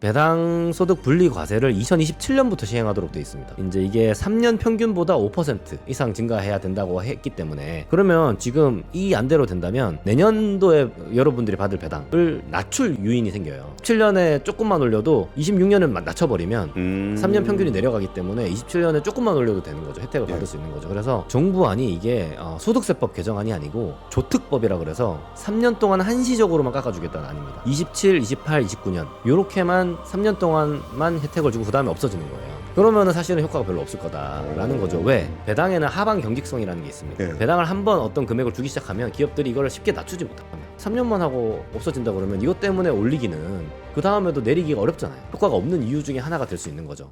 배당 소득 분리 과세를 2027년부터 시행하도록 되어 있습니다. 이제 이게 3년 평균보다 5% 이상 증가해야 된다고 했기 때문에, 그러면 지금 이 안대로 된다면 내년도에 여러분들이 받을 배당을 낮출 유인이 생겨요. 7년에 조금만 올려도 26년은 낮춰버리면 3년 평균이 내려가기 때문에 27년에 조금만 올려도 되는 거죠. 혜택을 받을 수 있는 거죠. 그래서 정부안이 이게 소득세법 개정안이 아니고 조특법이라 그래서 3년 동안 한시적으로만 깎아주겠다는 아닙니다. 27, 28, 29년 요렇게만 3년 동안만 혜택을 주고 그 다음에 없어지는 거예요. 그러면은 사실은 효과가 별로 없을 거다라는 거죠. 왜? 배당에는 하방 경직성이라는 게 있습니다. 배당을 한번 어떤 금액을 주기 시작하면 기업들이 이걸 쉽게 낮추지 못합니다. 3년만 하고 없어진다 그러면 이것 때문에 올리기는 그 다음에도 내리기가 어렵잖아요. 효과가 없는 이유 중에 하나가 될 수 있는 거죠.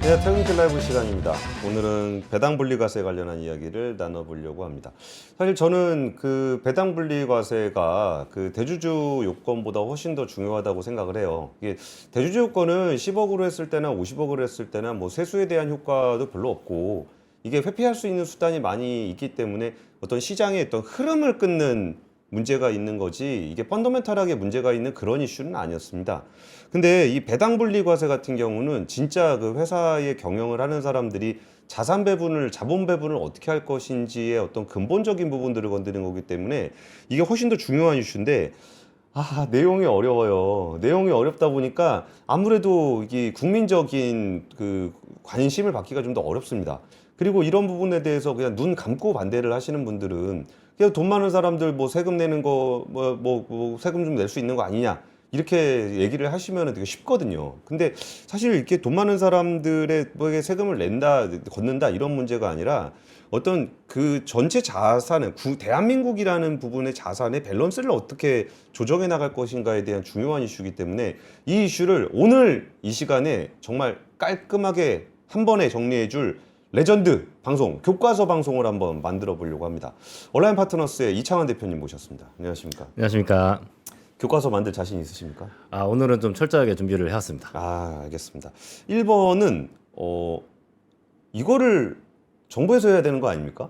네, 퇴근길 라이브 시간입니다. 오늘은 배당 분리과세 관련한 이야기를 나눠보려고 합니다. 사실 저는 그 배당 분리과세가 그 대주주 요건보다 훨씬 더 중요하다고 생각을 해요. 이게 대주주 요건은 10억으로 했을 때나 50억으로 했을 때나 뭐 세수에 대한 효과도 별로 없고, 이게 회피할 수 있는 수단이 많이 있기 때문에 어떤 시장의 어떤 흐름을 끊는 문제가 있는 거지, 이게 펀더멘탈하게 문제가 있는 그런 이슈는 아니었습니다. 근데 이 배당 분리 과세 같은 경우는 진짜 그 회사의 경영을 하는 사람들이 자산 배분을, 자본 배분을 어떻게 할 것인지의 어떤 근본적인 부분들을 건드리는 거기 때문에 이게 훨씬 더 중요한 이슈인데, 내용이 어려워요. 내용이 어렵다 보니까 아무래도 이게 국민적인 그 관심을 받기가 좀 더 어렵습니다. 그리고 이런 부분에 대해서 그냥 눈 감고 반대를 하시는 분들은 그냥 돈 많은 사람들 뭐 세금 내는 거 뭐 세금 좀 낼 수 있는 거 아니냐, 이렇게 얘기를 하시면 되게 쉽거든요. 근데 사실 이렇게 돈 많은 사람들의 뭐에 세금을 낸다, 걷는다 이런 문제가 아니라 어떤 그 전체 자산의 대한민국이라는 부분의 자산의 밸런스를 어떻게 조정해 나갈 것인가에 대한 중요한 이슈이기 때문에 이 이슈를 오늘 이 시간에 정말 깔끔하게 한 번에 정리해 줄 레전드 방송, 교과서 방송을 한번 만들어 보려고 합니다. 온라인 파트너스의 이창환 대표님 모셨습니다. 안녕하십니까? 안녕하십니까? 교과서 만들 자신 있으십니까? 오늘은 좀 철저하게 준비를 해왔습니다. 알겠습니다. 1번은 이거를 정부에서 해야 되는 거 아닙니까?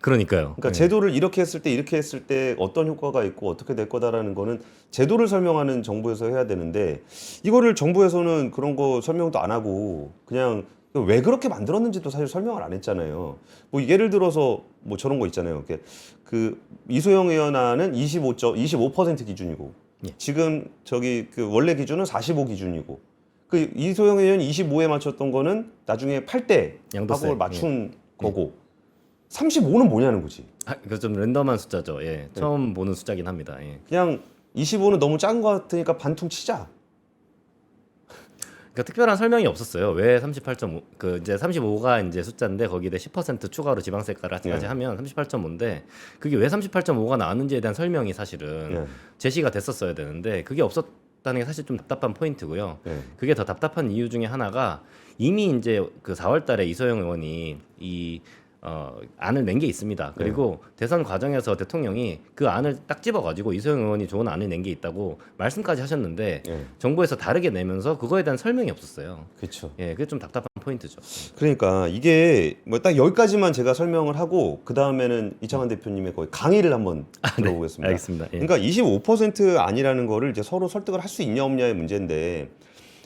그러니까요. 그러니까 제도를 이렇게 했을 때 이렇게 했을 때 어떤 효과가 있고 어떻게 될 거다라는 거는 제도를 설명하는 정부에서 해야 되는데, 이거를 정부에서는 그런 거 설명도 안 하고 그냥 왜 그렇게 만들었는지도 사실 설명을 안 했잖아요. 뭐 예를 들어서 뭐 저런 거 있잖아요. 그 이소영 의원안은 25% 기준이고, 지금 저기 그 원래 기준은 45 기준이고, 그 이소영 의원이 25에 맞췄던 거는 나중에 8대 하고 맞춘 거고, 35는 뭐냐는 거지. 그 좀 랜덤한 숫자죠. 처음 보는 숫자긴 합니다. 그냥 25는 너무 작은 것 같으니까 반퉁 치자. 그러니까 특별한 설명이 없었어요. 왜 38.5, 그 이제 35가 이제 숫자인데 거기에 10% 추가로 지방세까지 하면 38.5인데 그게 왜 38.5가 나왔는지에 대한 설명이 사실은 제시가 됐었어야 되는데 그게 없었다는 게 사실 좀 답답한 포인트고요. 그게 더 답답한 이유 중에 하나가 이미 이제 그 4월달에 이소영 의원이 안을 낸 게 있습니다. 그리고 대선 과정에서 대통령이 그 안을 딱 집어가지고 이소영 의원이 좋은 안을 낸 게 있다고 말씀까지 하셨는데 정부에서 다르게 내면서 그거에 대한 설명이 없었어요. 그렇죠. 그게 좀 답답한 포인트죠. 그러니까 이게 뭐 딱 여기까지만 제가 설명을 하고 그 다음에는 이창환 대표님의 거의 강의를 한번 들어보겠습니다. 알겠습니다. 그러니까 25% 아니라는 거를 이제 서로 설득을 할 수 있냐 없냐의 문제인데,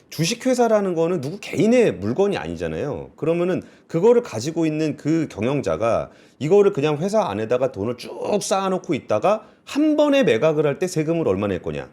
주식회사라는 거는 누구 개인의 물건이 아니잖아요. 그러면은 그거를 가지고 있는 그 경영자가 이거를 그냥 회사 안에다가 돈을 쭉 쌓아놓고 있다가 한 번에 매각을 할 때 세금을 얼마 낼 거냐,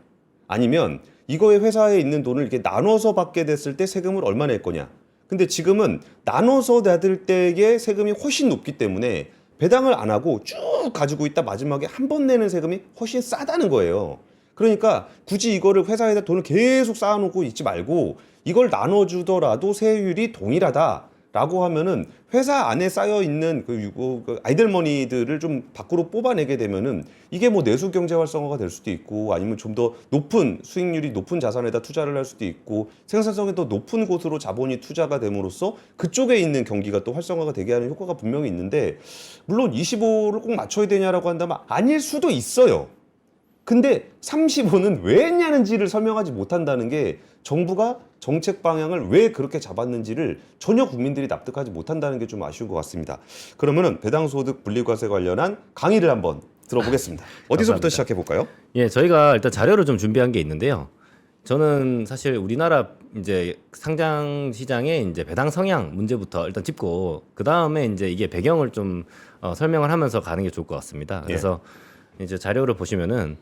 아니면 이거에 회사에 있는 돈을 이렇게 나눠서 받게 됐을 때 세금을 얼마 낼 거냐. 근데 지금은 나눠서 받을 때의 세금이 훨씬 높기 때문에 배당을 안 하고 쭉 가지고 있다 마지막에 한 번 내는 세금이 훨씬 싸다는 거예요. 그러니까 굳이 이거를 회사에다 돈을 계속 쌓아놓고 있지 말고 이걸 나눠주더라도 세율이 동일하다라고 하면은 회사 안에 쌓여 있는 그 아이들머니들을 좀 밖으로 뽑아내게 되면은 이게 뭐 내수 경제 활성화가 될 수도 있고, 아니면 좀 더 높은 수익률이 높은 자산에다 투자를 할 수도 있고, 생산성이 더 높은 곳으로 자본이 투자가 됨으로써 그쪽에 있는 경기가 또 활성화가 되게 하는 효과가 분명히 있는데, 물론 25를 꼭 맞춰야 되냐라고 한다면 아닐 수도 있어요. 근데 35는 왜 했냐는지를 설명하지 못한다는 게 정부가 정책 방향을 왜 그렇게 잡았는지를 전혀 국민들이 납득하지 못한다는 게 좀 아쉬운 것 같습니다. 그러면은 배당소득 분리과세 관련한 강의를 한번 들어보겠습니다. 어디서부터 시작해 볼까요? 저희가 일단 자료를 좀 준비한 게 있는데요. 저는 사실 우리나라 이제 상장 시장의 이제 배당 성향 문제부터 일단 짚고 그 다음에 이제 이게 배경을 좀 설명을 하면서 가는 게 좋을 것 같습니다. 그래서 이제 자료를 보시면은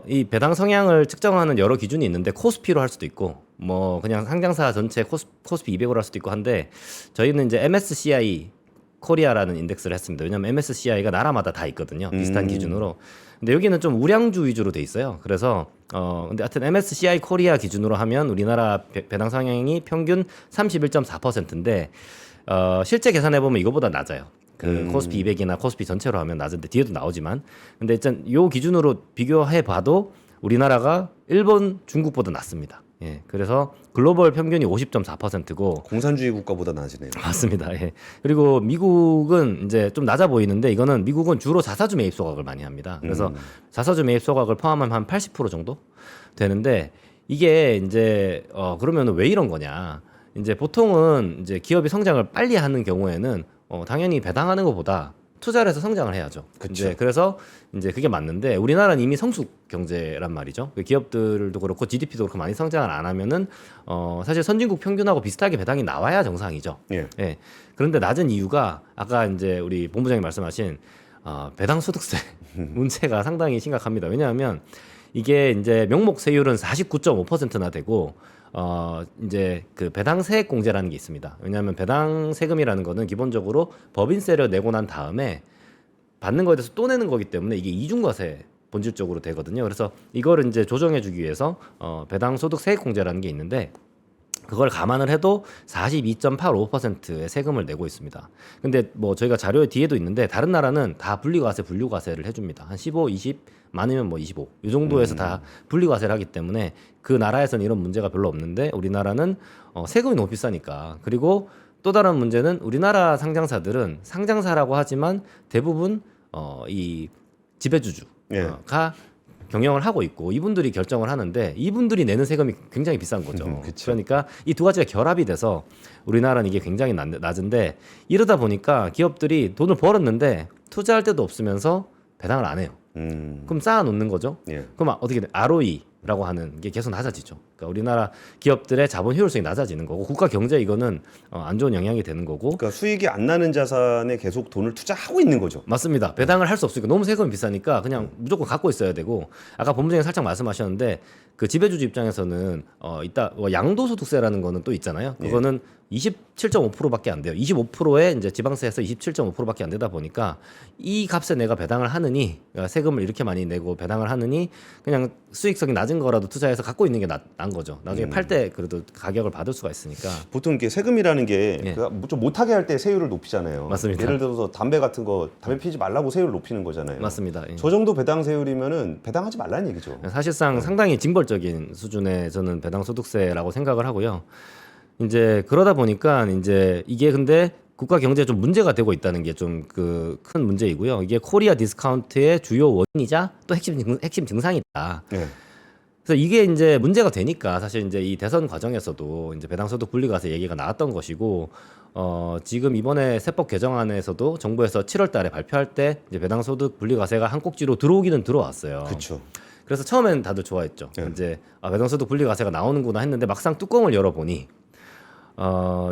이 배당 성향을 측정하는 여러 기준이 있는데 코스피로 할 수도 있고 뭐 그냥 상장사 전체 코스피 200으로 할 수도 있고 한데 저희는 이제 MSCI 코리아라는 인덱스를 했습니다. 왜냐하면 MSCI가 나라마다 다 있거든요. 비슷한 기준으로. 근데 여기는 좀 우량주 위주로 돼 있어요. 그래서 근데 하여튼 MSCI 코리아 기준으로 하면 우리나라 배당 성향이 평균 31.4%인데 실제 계산해 보면 이거보다 낮아요. 그 코스피 200이나 코스피 전체로 하면 낮은데 뒤에도 나오지만 근데 일단 요 기준으로 비교해 봐도 우리나라가 일본, 중국보다 낮습니다. 예. 그래서 글로벌 평균이 50.4%고 공산주의 국가보다 낮으네요. 맞습니다. 예. 그리고 미국은 이제 좀 낮아 보이는데 이거는 미국은 주로 자사주 매입 소각을 많이 합니다. 그래서 자사주 매입 소각을 포함하면 한 80% 정도 되는데 이게 이제 그러면 왜 이런 거냐? 이제 보통은 이제 기업이 성장을 빨리 하는 경우에는 당연히 배당하는 것보다 투자를 해서 성장을 해야죠. 그쵸. 그래서 이제 그게 맞는데 우리나라는 이미 성숙 경제란 말이죠. 그 기업들도 그렇고 GDP도 그렇고 많이 성장을 안 하면은 사실 선진국 평균하고 비슷하게 배당이 나와야 정상이죠. 예. 예. 그런데 낮은 이유가 아까 이제 우리 본부장님 말씀하신 배당 소득세 문제가 상당히 심각합니다. 왜냐하면 이게 이제 명목 세율은 49.5%나 되고 이제 그 배당 세액 공제라는 게 있습니다. 왜냐하면 배당 세금이라는 거는 기본적으로 법인세를 내고 난 다음에 받는 거에 대해서 또 내는 거기 때문에 이게 이중과세 본질적으로 되거든요. 그래서 이거를 이제 조정해주기 위해서 배당 소득 세액 공제라는 게 있는데 그걸 감안을 해도 42.85%의 세금을 내고 있습니다. 근데 뭐 저희가 자료에 뒤에도 있는데 다른 나라는 다 분리과세, 분류과세를 해줍니다. 한 15, 20 많으면 뭐 25. 이 정도에서 다 분리과세를 하기 때문에 그 나라에서는 이런 문제가 별로 없는데 우리나라는 세금이 너무 비싸니까. 그리고 또 다른 문제는 우리나라 상장사들은 상장사라고 하지만 대부분 이 지배주주가 경영을 하고 있고 이분들이 결정을 하는데 이분들이 내는 세금이 굉장히 비싼 거죠. 그러니까 이 두 가지가 결합이 돼서 우리나라는 이게 굉장히 낮은데 이러다 보니까 기업들이 돈을 벌었는데 투자할 데도 없으면서 배당을 안 해요. 그럼 쌓아 놓는 거죠. 예. 그럼 어떻게 돼? ROE라고 하는 게 계속 낮아지죠. 그러니까 우리나라 기업들의 자본 효율성이 낮아지는 거고 국가 경제 이거는 안 좋은 영향이 되는 거고. 그러니까 수익이 안 나는 자산에 계속 돈을 투자하고 있는 거죠. 맞습니다. 배당을 할 수 없으니까 너무 세금이 비싸니까 그냥 무조건 갖고 있어야 되고 아까 본부장님 살짝 말씀하셨는데 그 지배주주 입장에서는 이따 양도소득세라는 거는 또 있잖아요. 그거는 27.5%밖에 안 돼요. 25%에 이제 지방세에서 27.5%밖에 안 되다 보니까 이 값에 내가 배당을 하느니 세금을 이렇게 많이 내고 배당을 하느니 그냥 수익성이 낮은 거라도 투자해서 갖고 있는 게 난 거죠. 나중에 팔 때 그래도 가격을 받을 수가 있으니까. 보통 이렇게 세금이라는 게 좀 못하게 할 때 세율을 높이잖아요. 맞습니다. 예를 들어서 담배 같은 거 담배 피지 말라고 세율을 높이는 거잖아요. 맞습니다. 예. 저 정도 배당 세율이면은 배당하지 말라는 얘기죠. 사실상 상당히 징벌적인 수준의 저는 배당 소득세라고 생각을 하고요. 이제 그러다 보니까 이제 이게 근데 국가 경제에 좀 문제가 되고 있다는 게 좀 그 큰 문제이고요. 이게 코리아 디스카운트의 주요 원인이자 또 핵심 증상이다. 네. 그래서 이게 이제 문제가 되니까 사실 이제 이 대선 과정에서도 이제 배당소득 분리과세 얘기가 나왔던 것이고 지금 이번에 세법 개정안에서도 정부에서 7월달에 발표할 때 이제 배당소득 분리과세가 한 꼭지로 들어오기는 들어왔어요. 그렇죠. 그래서 처음엔 다들 좋아했죠. 이제 배당소득 분리과세가 나오는구나 했는데 막상 뚜껑을 열어보니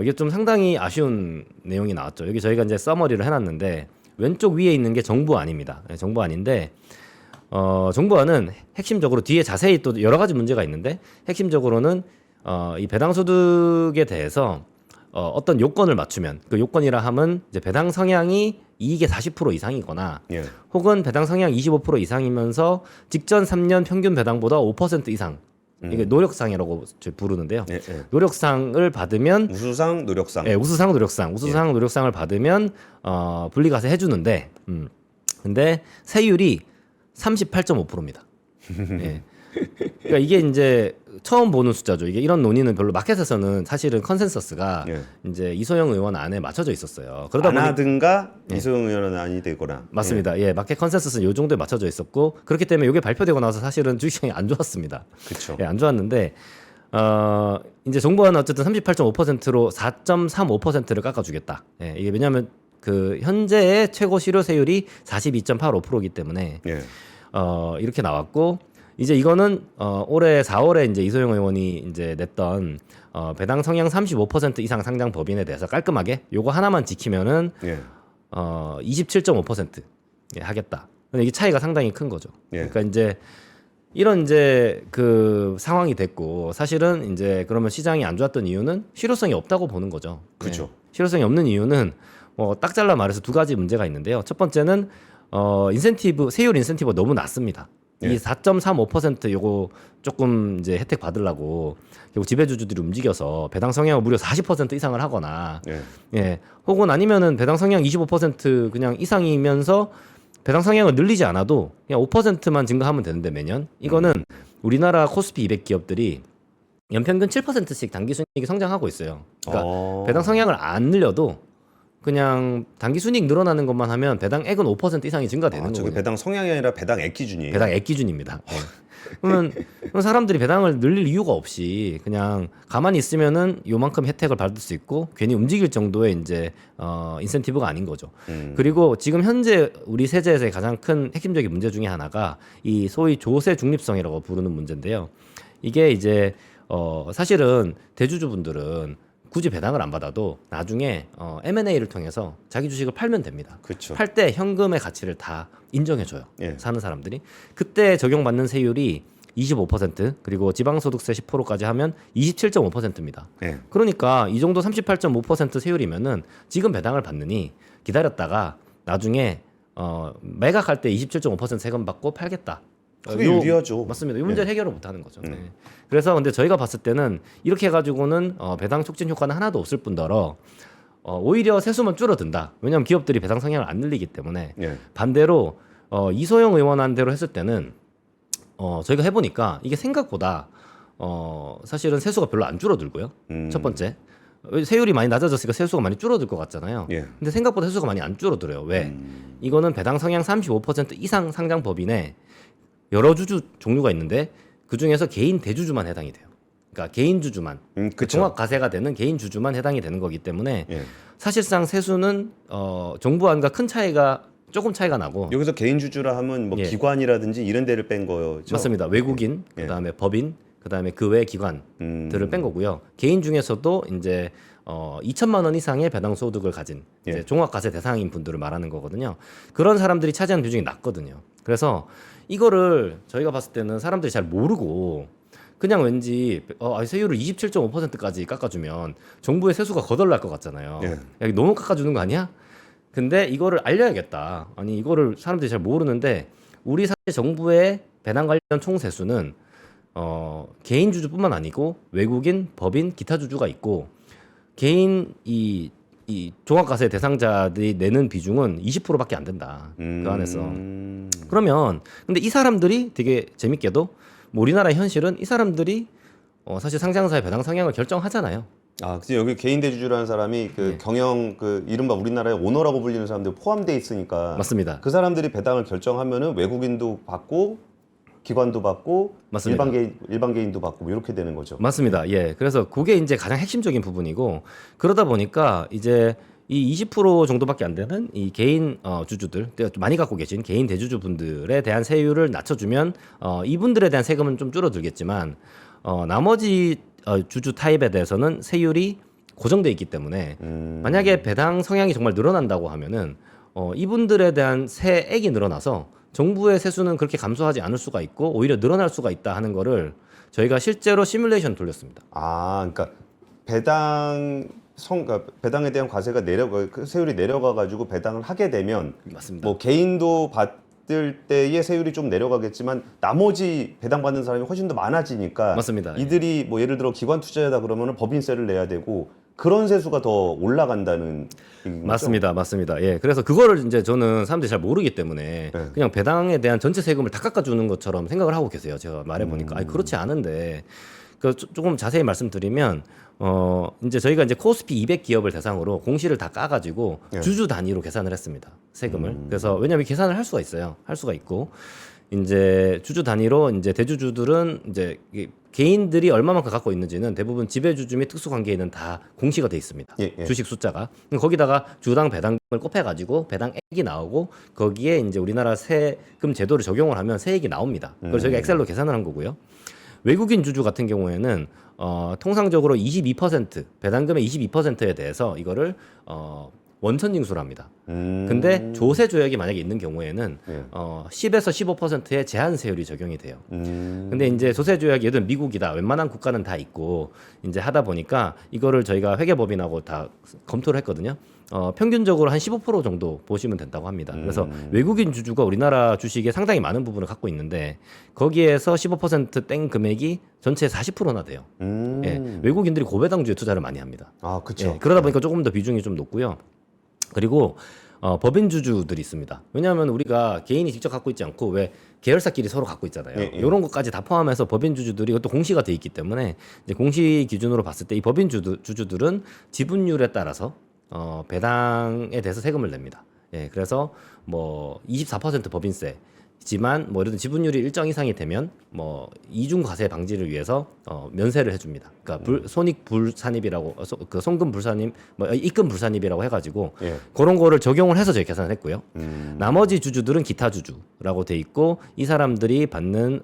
이게 좀 상당히 아쉬운 내용이 나왔죠. 여기 저희가 이제 서머리를 해놨는데 왼쪽 위에 있는 게 정부안입니다. 정부안인데 정부안은 핵심적으로 뒤에 자세히 또 여러 가지 문제가 있는데 핵심적으로는 이 배당소득에 대해서 어떤 요건을 맞추면 그 요건이라 함은 이제 배당 성향이 이익의 40% 이상이거나 혹은 배당 성향 25% 이상이면서 직전 3년 평균 배당보다 5% 이상 이게 노력상이라고 부르는데요. 노력상을 받으면 우수상, 노력상. 우수상, 노력상을 받으면 분리과세 해주는데 근데 세율이 38.5%입니다. 예. 그러니까 이게 이제 처음 보는 숫자죠. 이게 이런 논의는 별로 마켓에서는 사실은 컨센서스가 이제 이소영 의원 안에 맞춰져 있었어요. 그러다 안 하든가 이소영 의원은 아니 되거나. 맞습니다. 예, 마켓 컨센서스는 이 정도에 맞춰져 있었고 그렇기 때문에 이게 발표되고 나서 사실은 주식시장이 안 좋았습니다. 그렇죠. 예, 안 좋았는데 이제 정부는 어쨌든 38.5%로 4.35%를 깎아주겠다. 예, 이게 왜냐하면 그 현재의 최고 실효세율이 42.85%이기 때문에 이렇게 나왔고 이제 이거는 올해 4월에 이제 이소영 의원이 이제 냈던 배당 성향 35% 이상 상장 법인에 대해서 깔끔하게 요거 하나만 지키면은 예. 27.5% 예, 하겠다. 근데 이게 차이가 상당히 큰 거죠. 예. 그러니까 이제 이런 이제 그 상황이 됐고 사실은 이제 그러면 시장이 안 좋았던 이유는 실효성이 없다고 보는 거죠. 그죠. 실효성이 없는 이유는 딱 잘라 말해서 두 가지 문제가 있는데요. 첫 번째는 인센티브 세율 인센티브가 너무 낮습니다. 예. 이 4.35% 요거 조금 이제 혜택 받으려고 결국 지배주주들이 움직여서 배당 성향을 무려 40% 이상을 하거나 예. 예, 혹은 아니면은 배당 성향 25% 그냥 이상이면서 배당 성향을 늘리지 않아도 그냥 5%만 증가하면 되는데 매년 이거는 우리나라 코스피 200 기업들이 연평균 7%씩 당기 순이익이 성장하고 있어요. 그러니까 배당 성향을 안 늘려도 그냥 당기 순이익 늘어나는 것만 하면 배당액은 5% 이상이 증가되는 저게 거거든요. 배당 성향이 아니라 배당액 기준이에요. 배당액 기준입니다. 네. 그러면 사람들이 배당을 늘릴 이유가 없이 그냥 가만히 있으면은 요만큼 혜택을 받을 수 있고 괜히 움직일 정도의 이제 인센티브가 아닌 거죠. 그리고 지금 현재 우리 세제에서의 가장 큰 핵심적인 문제 중에 하나가 이 소위 조세 중립성이라고 부르는 문제인데요. 이게 이제 사실은 대주주분들은 굳이 배당을 안 받아도 나중에 M&A를 통해서 자기 주식을 팔면 됩니다. 그렇죠. 팔 때 현금의 가치를 다 인정해줘요. 예. 사는 사람들이. 그때 적용받는 세율이 25% 그리고 지방소득세 10%까지 하면 27.5%입니다. 예. 그러니까 이 정도 38.5% 세율이면은 지금 배당을 받느니 기다렸다가 나중에 매각할 때 27.5% 세금 받고 팔겠다. 그게 유리하죠. 맞습니다. 이 문제를 해결을 못하는 거죠. 네. 그래서 근데 저희가 봤을 때는 이렇게 해가지고는 배당 촉진 효과는 하나도 없을 뿐더러 오히려 세수만 줄어든다. 왜냐하면 기업들이 배당 성향을 안 늘리기 때문에 예. 반대로 이소영 의원한 대로 했을 때는 저희가 해보니까 이게 생각보다 사실은 세수가 별로 안 줄어들고요. 첫 번째 세율이 많이 낮아졌으니까 세수가 많이 줄어들 것 같잖아요. 예. 근데 생각보다 세수가 많이 안 줄어들어요. 왜? 이거는 배당 성향 35% 이상 상장 법인에 여러 주주 종류가 있는데 그 중에서 개인 대주주만 해당이 돼요. 그러니까 개인 주주만 그쵸. 종합 과세가 되는 개인 주주만 해당이 되는 거기 때문에 예. 사실상 세수는 정부안과 큰 차이가 조금 차이가 나고 여기서 개인 주주라 하면 뭐 예. 기관이라든지 이런 데를 뺀 거죠. 맞습니다. 외국인 예. 그다음에 법인 그다음에 그 외 기관들을 뺀 거고요. 개인 중에서도 이제 2천만 원 이상의 배당 소득을 가진 이제 예. 종합과세 대상인 분들을 말하는 거거든요. 그런 사람들이 차지하는 비중이 낮거든요. 그래서 이거를 저희가 봤을 때는 사람들이 잘 모르고 그냥 왠지 세율을 27.5%까지 깎아주면 정부의 세수가 거덜날 것 같잖아요. 예. 야, 이거 너무 깎아주는 거 아니야? 근데 이거를 알려야겠다. 아니 이거를 사람들이 잘 모르는데 우리 사실 정부의 배당 관련 총 세수는 개인 주주뿐만 아니고 외국인, 법인, 기타 주주가 있고 개인 이 종합과세 대상자들이 내는 비중은 20%밖에 안 된다. 그 안에서. 그러면 근데 이 사람들이 되게 재밌게도 뭐 우리나라의 현실은 이 사람들이 사실 상장사의 배당 성향을 결정하잖아요. 그래서 여기 개인 대주주라는 사람이 그 경영 그 이른바 우리나라의 오너라고 불리는 사람들 포함돼 있으니까 맞습니다. 그 사람들이 배당을 결정하면은 외국인도 받고 기관도 받고 맞습니다. 일반 개인도 받고 뭐 이렇게 되는 거죠. 맞습니다. 예. 그래서 그게 이제 가장 핵심적인 부분이고 그러다 보니까 이제 이 20% 정도밖에 안 되는 이 개인 주주들 많이 갖고 계신 개인 대주주 분들에 대한 세율을 낮춰주면 이분들에 대한 세금은 좀 줄어들겠지만 나머지 주주 타입에 대해서는 세율이 고정돼 있기 때문에 만약에 배당 성향이 정말 늘어난다고 하면은 이분들에 대한 세액이 늘어나서 정부의 세수는 그렇게 감소하지 않을 수가 있고 오히려 늘어날 수가 있다 하는 거를 저희가 실제로 시뮬레이션 돌렸습니다. 그러니까 그러니까 배당에 대한 과세가 그 세율이 내려가 가지고 배당을 하게 되면 맞습니다. 뭐 개인도 받을 때의 세율이 좀 내려가겠지만 나머지 배당받는 사람이 훨씬 더 많아지니까 맞습니다. 이들이 뭐 예를 들어 기관 투자자다 그러면은 법인세를 내야 되고 그런 세수가 더 올라간다는 얘기인 거죠? 맞습니다. 예. 그래서 그거를 이제 저는 사람들이 잘 모르기 때문에 네. 그냥 배당에 대한 전체 세금을 다 깎아주는 것처럼 생각을 하고 계세요. 제가 말해보니까. 아니, 그렇지 않은데. 조금 자세히 말씀드리면, 이제 저희가 이제 코스피 200 기업을 대상으로 공시를 다 까가지고 네. 주주 단위로 계산을 했습니다. 세금을. 그래서 왜냐하면 계산을 할 수가 있어요. 할 수가 있고. 이제 주주 단위로 이제 대주주들은 이제 개인들이 얼마만큼 갖고 있는지는 대부분 지배주주 및 특수관계인은 다 공시가 돼 있습니다. 예, 예. 주식 숫자가. 거기다가 주당 배당을 곱해가지고 배당액이 나오고 거기에 이제 우리나라 세금 제도를 적용을 하면 세액이 나옵니다. 그걸 저희가 엑셀로 계산을 한 거고요. 외국인 주주 같은 경우에는 통상적으로 22% 배당금의 22%에 대해서 이거를 원천징수를 합니다. 근데 조세 조약이 만약에 있는 경우에는 예. 10에서 15%의 제한세율이 적용이 돼요. 근데 이제 조세 조약이 예를 들면 미국이다. 웬만한 국가는 다 있고 이제 하다 보니까 이거를 저희가 회계법인하고 다 검토를 했거든요. 평균적으로 한 15% 정도 보시면 된다고 합니다. 그래서 외국인 주주가 우리나라 주식에 상당히 많은 부분을 갖고 있는데 거기에서 15%땡 금액이 전체의 40%나 돼요. 예, 외국인들이 고배당주에 투자를 많이 합니다. 아, 그렇죠. 예, 그러다 보니까 조금 더 비중이 좀 높고요. 그리고 법인 주주들이 있습니다. 왜냐하면 우리가 개인이 직접 갖고 있지 않고 왜 계열사끼리 서로 갖고 있잖아요. 예, 예. 이런 것까지 다 포함해서 법인 주주들이 이것도 공시가 돼 있기 때문에 이제 공시 기준으로 봤을 때 이 법인 주주들은 지분율에 따라서 배당에 대해서 세금을 냅니다. 예, 그래서 뭐 24% 법인세. 지만 뭐 예를 들어 지분율이 일정 이상이 되면 뭐 이중 과세 방지를 위해서 면세를 해줍니다. 그러니까 손익 불산입이라고 그 송금 불산입 뭐 입금 불산입이라고 해가지고 예. 그런 거를 적용을 해서 저희 계산을 했고요. 나머지 주주들은 기타 주주라고 돼 있고 이 사람들이 받는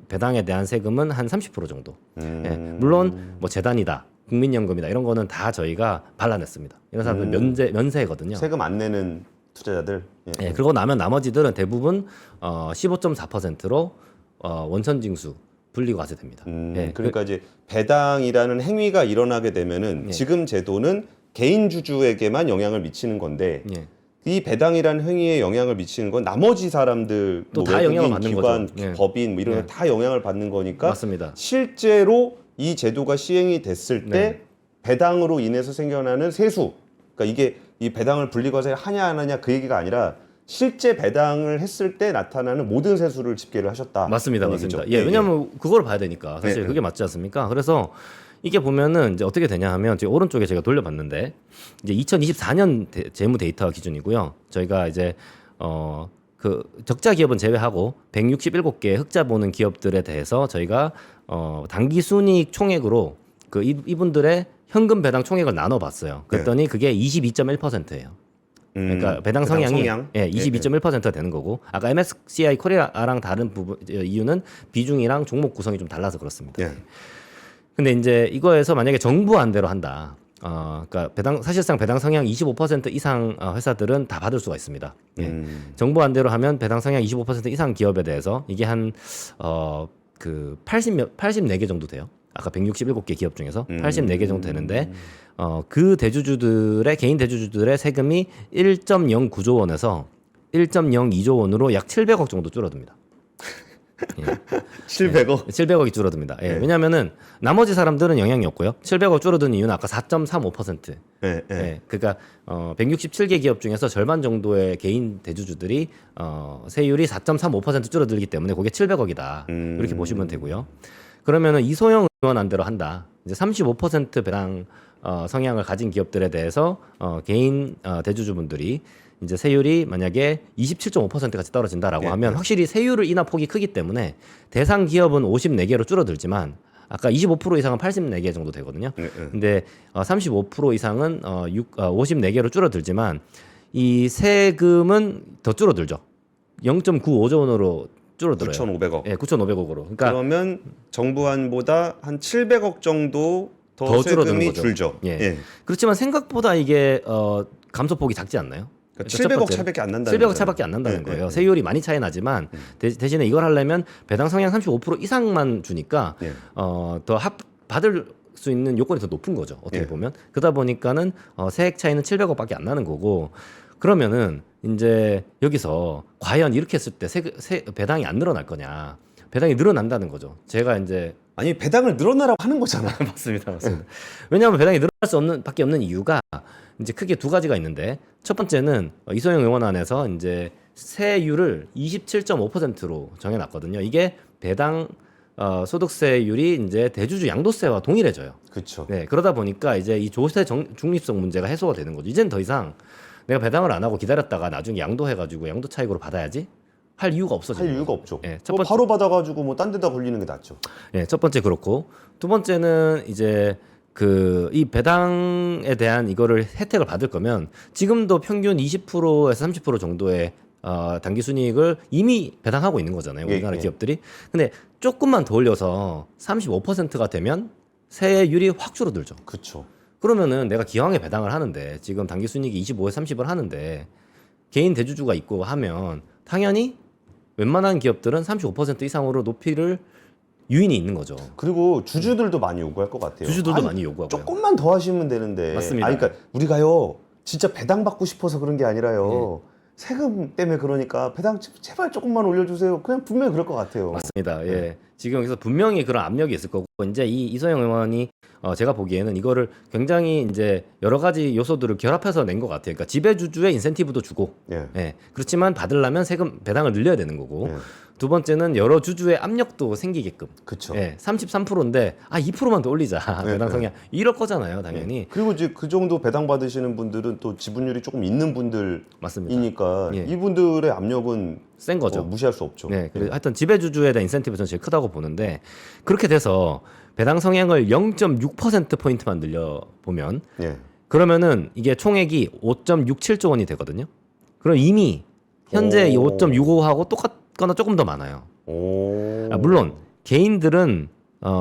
배당에 대한 세금은 한 30% 정도. 예, 물론 뭐 재단이다. 국민연금이다 이런 거는 다 저희가 발라냈습니다. 이런 사람들 면세거든요. 세금 안 내는 투자자들. 예. 예, 그러고 나면 나머지들은 대부분 15.4%로 원천징수 분리과세됩니다. 예, 그러니까 이제 배당이라는 행위가 일어나게 되면은 예. 지금 제도는 개인 주주에게만 영향을 미치는 건데 예. 이 배당이라는 행위에 영향을 미치는 건 나머지 사람들 또 뭐 다 영향을 외국인, 받는 기관, 거죠. 예. 법인 뭐 이런 예. 거 다 영향을 받는 거니까 맞습니다. 실제로 이 제도가 시행이 됐을 때 네. 배당으로 인해서 생겨나는 세수, 그러니까 이게 이 배당을 분리과세 하냐 안 하냐 그 얘기가 아니라 실제 배당을 했을 때 나타나는 모든 세수를 집계를 하셨다. 맞습니다, 그런 맞습니다. 얘기죠. 예, 왜냐하면 그걸 봐야 되니까 사실 예, 그게 맞지 않습니까? 그래서 이게 보면은 이제 어떻게 되냐 하면 지금 오른쪽에 제가 돌려봤는데 이제 2024년 재무 데이터 기준이고요. 저희가 이제 그 적자 기업은 제외하고 167개 흑자 보는 기업들에 대해서 저희가 당기 순이익 총액으로 그 이분들의 현금 배당 총액을 나눠봤어요. 그랬더니 그게 22.1%예요. 그러니까 배당 성향이 예, 22.1%가 되는 거고 아까 MSCI 코리아랑 다른 부분 이유는 비중이랑 종목 구성이 좀 달라서 그렇습니다. 예. 근데 이제 이거에서 만약에 정부 안대로 한다. 그러니까 사실상 배당 성향 25% 이상 회사들은 다 받을 수가 있습니다. 예. 정부 안대로 하면 배당 성향 25% 이상 기업에 대해서 이게 한 그 84개 정도 돼요. 아까 167개 기업 중에서 84개 정도 되는데 그 대주주들의 개인 대주주들의 세금이 1.09조 원에서 1.02조 원으로 약 700억 정도 줄어듭니다. 예. 700억. 700억이 줄어듭니다. 예. 왜냐면은 나머지 사람들은 영향이 없고요. 700억 줄어든 이유는 아까 4.35%. 예, 예. 예. 그러니까 167개 기업 중에서 절반 정도의 개인 대주주들이 세율이 4.35% 줄어들기 때문에 그게 700억이다. 이렇게 보시면 되고요. 그러면은 이소영 의원 안대로 한다. 이제 35% 배당 성향을 가진 기업들에 대해서 개인 대주주분들이 이제 세율이 만약에 27.5%까지 떨어진다라고 하면 확실히 세율을 인하 폭이 크기 때문에 대상 기업은 54개로 줄어들지만 아까 25% 이상은 84개 정도 되거든요. 근데 35% 이상은 54개로 줄어들지만 이 세금은 더 줄어들죠. 0.95조 원으로 줄어들어요. 9,500억. 예, 9,500억으로. 그러니까 그러면 정부안보다 한 700억 정도 더 줄어드는 세금이 거죠. 줄죠. 예. 그렇지만 생각보다 이게 감소폭이 작지 않나요? 그러니까 700억 차밖에 안 난다는 700억 차밖에 안 난다는 거예요. 세율이 많이 차이 나지만 대신에 이걸 하려면 배당 성향 35% 이상만 주니까 더 받을 수 있는 요건이 더 높은 거죠. 어떻게 보면. 그러다 보니까는 세액 차이는 700억밖에 안 나는 거고 그러면은 이제 여기서 과연 이렇게 했을 때 배당이 안 늘어날 거냐. 배당이 늘어난다는 거죠. 제가 이제 아니 배당을 늘어나라고 하는 거잖아. 맞습니다. 왜냐하면 배당이 늘어날 수 없는 밖에 없는 이유가 이제 크게 두 가지가 있는데 첫 번째는 이소영 의원 안에서 이제 세율을 27.5%로 정해놨거든요. 이게 배당 소득세율이 이제 대주주 양도세와 동일해져요. 그렇죠. 네, 그러다 보니까 이제 이 조세 중립성 문제가 해소가 되는 거죠. 이제는 더 이상 내가 배당을 안 하고 기다렸다가 나중에 양도해가지고 양도 차익으로 받아야지 할 이유가 없어지는 할 거죠. 이유가 없죠. 예, 첫 뭐 번째, 바로 받아가지고 뭐 딴 데다 걸리는 게 낫죠. 예, 첫 번째 그렇고 두 번째는 이제 그 이 배당에 대한 이거를 혜택을 받을 거면 지금도 평균 20%에서 30% 정도의 단기 순이익을 이미 배당하고 있는 거잖아요. 우리나라 예. 기업들이. 근데 조금만 더 올려서 35%가 되면 세율이 확 줄어들죠. 그렇죠. 그러면은 내가 기왕에 배당을 하는데 지금 단기 순이익이 25에서 30을 하는데 개인 대주주가 있고 하면 당연히 웬만한 기업들은 35% 이상으로 높이를 유인이 있는 거죠. 그리고 주주들도 많이 요구할 것 같아요. 주주들도 아니, 많이 요구하고요. 조금만 더 하시면 되는데. 맞습니다. 그러니까 우리가요 진짜 배당 받고 싶어서 그런 게 아니라요. 세금 때문에 그러니까 배당 제발 조금만 올려주세요. 그냥 분명히 그럴 것 같아요. 맞습니다. 예. 지금 여기서 분명히 그런 압력이 있을 거고 이제 이 이소영 의원이 제가 보기에는 이거를 굉장히 이제 여러 가지 요소들을 결합해서 낸 것 같아요. 그러니까 지배주주의 인센티브도 주고, 예. 예. 그렇지만 받으려면 세금 배당을 늘려야 되는 거고. 예. 두 번째는 여러 주주의 압력도 생기게끔. 그렇죠. 예, 33%인데 2%만 더 올리자. 네, 배당 성향. 이럴 거잖아요, 당연히. 그리고 이제 그 정도 배당 받으시는 분들은 또 지분율이 조금 있는 분들이니까 맞습니다. 예. 이분들의 압력은 센 거죠. 무시할 수 없죠. 네, 그래서 하여튼 지배주주에 대한 인센티브가 저는 제일 크다고 보는데 그렇게 돼서 배당 성향을 0.6% 포인트만 늘려 보면 예. 그러면은 이게 총액이 5.67조 원이 되거든요. 그럼 이미 현재 이 오. 5.65하고 똑같거나 조금 더 많아요. 오. 물론 개인들은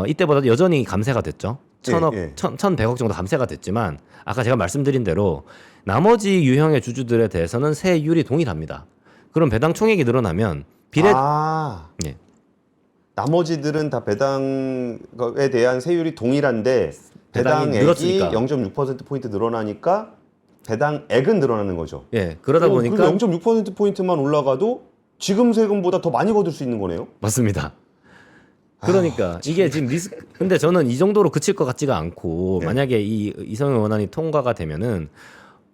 이때보다 여전히 감세가 됐죠. 천억, 예. 1,100억 정도 감세가 됐지만 아까 제가 말씀드린 대로 나머지 유형의 주주들에 대해서는 세율이 동일합니다. 그럼 배당 총액이 늘어나면 비례 예. 나머지들은 다 배당에 대한 세율이 동일한데 배당이 배당액이 늘었으니까. 0.6% 포인트 늘어나니까 배당액은 늘어나는 거죠. 예, 그러다 보니까 0.6% 포인트만 올라가도 지금 세금보다 더 많이 거둘 수 있는 거네요. 맞습니다. 그러니까 이게 지금 리스크. 근데 저는 이 정도로 그칠 것 같지가 않고 네. 만약에 이 이성영 원안이 통과가 되면은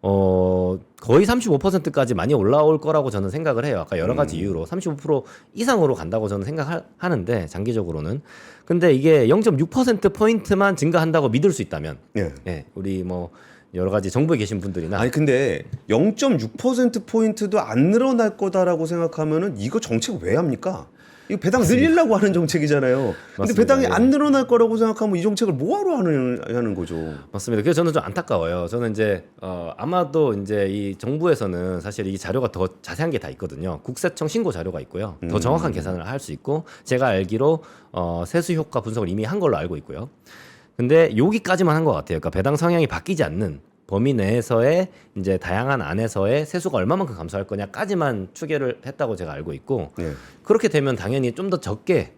거의 35%까지 많이 올라올 거라고 저는 생각을 해요. 아까 여러 가지 이유로 35% 이상으로 간다고 저는 생각하는데 장기적으로는. 근데 이게 0.6% 포인트만 증가한다고 믿을 수 있다면, 예. 예, 우리 뭐 여러 가지 정부에 계신 분들이나 아니 근데 0.6% 포인트도 안 늘어날 거다라고 생각하면은 이거 정책 왜 합니까? 이거 배당 늘리려고 하는 정책이잖아요. 근데 맞습니다. 배당이 예. 안 늘어날 거라고 생각하면 이 정책을 뭐하러 하는 거죠? 맞습니다. 그래서 저는 좀 안타까워요. 저는 이제 아마도 이제 이 정부에서는 사실 이 자료가 더 자세한 게 다 있거든요. 국세청 신고 자료가 있고요. 더 정확한 계산을 할 수 있고 제가 알기로 세수 효과 분석을 이미 한 걸로 알고 있고요. 근데 여기까지만 한 것 같아요. 그러니까 배당 성향이 바뀌지 않는 범위 내에서의 이제 다양한 안에서의 세수가 얼마만큼 감소할 거냐까지만 추계를 했다고 제가 알고 있고 예. 그렇게 되면 당연히 좀 더 적게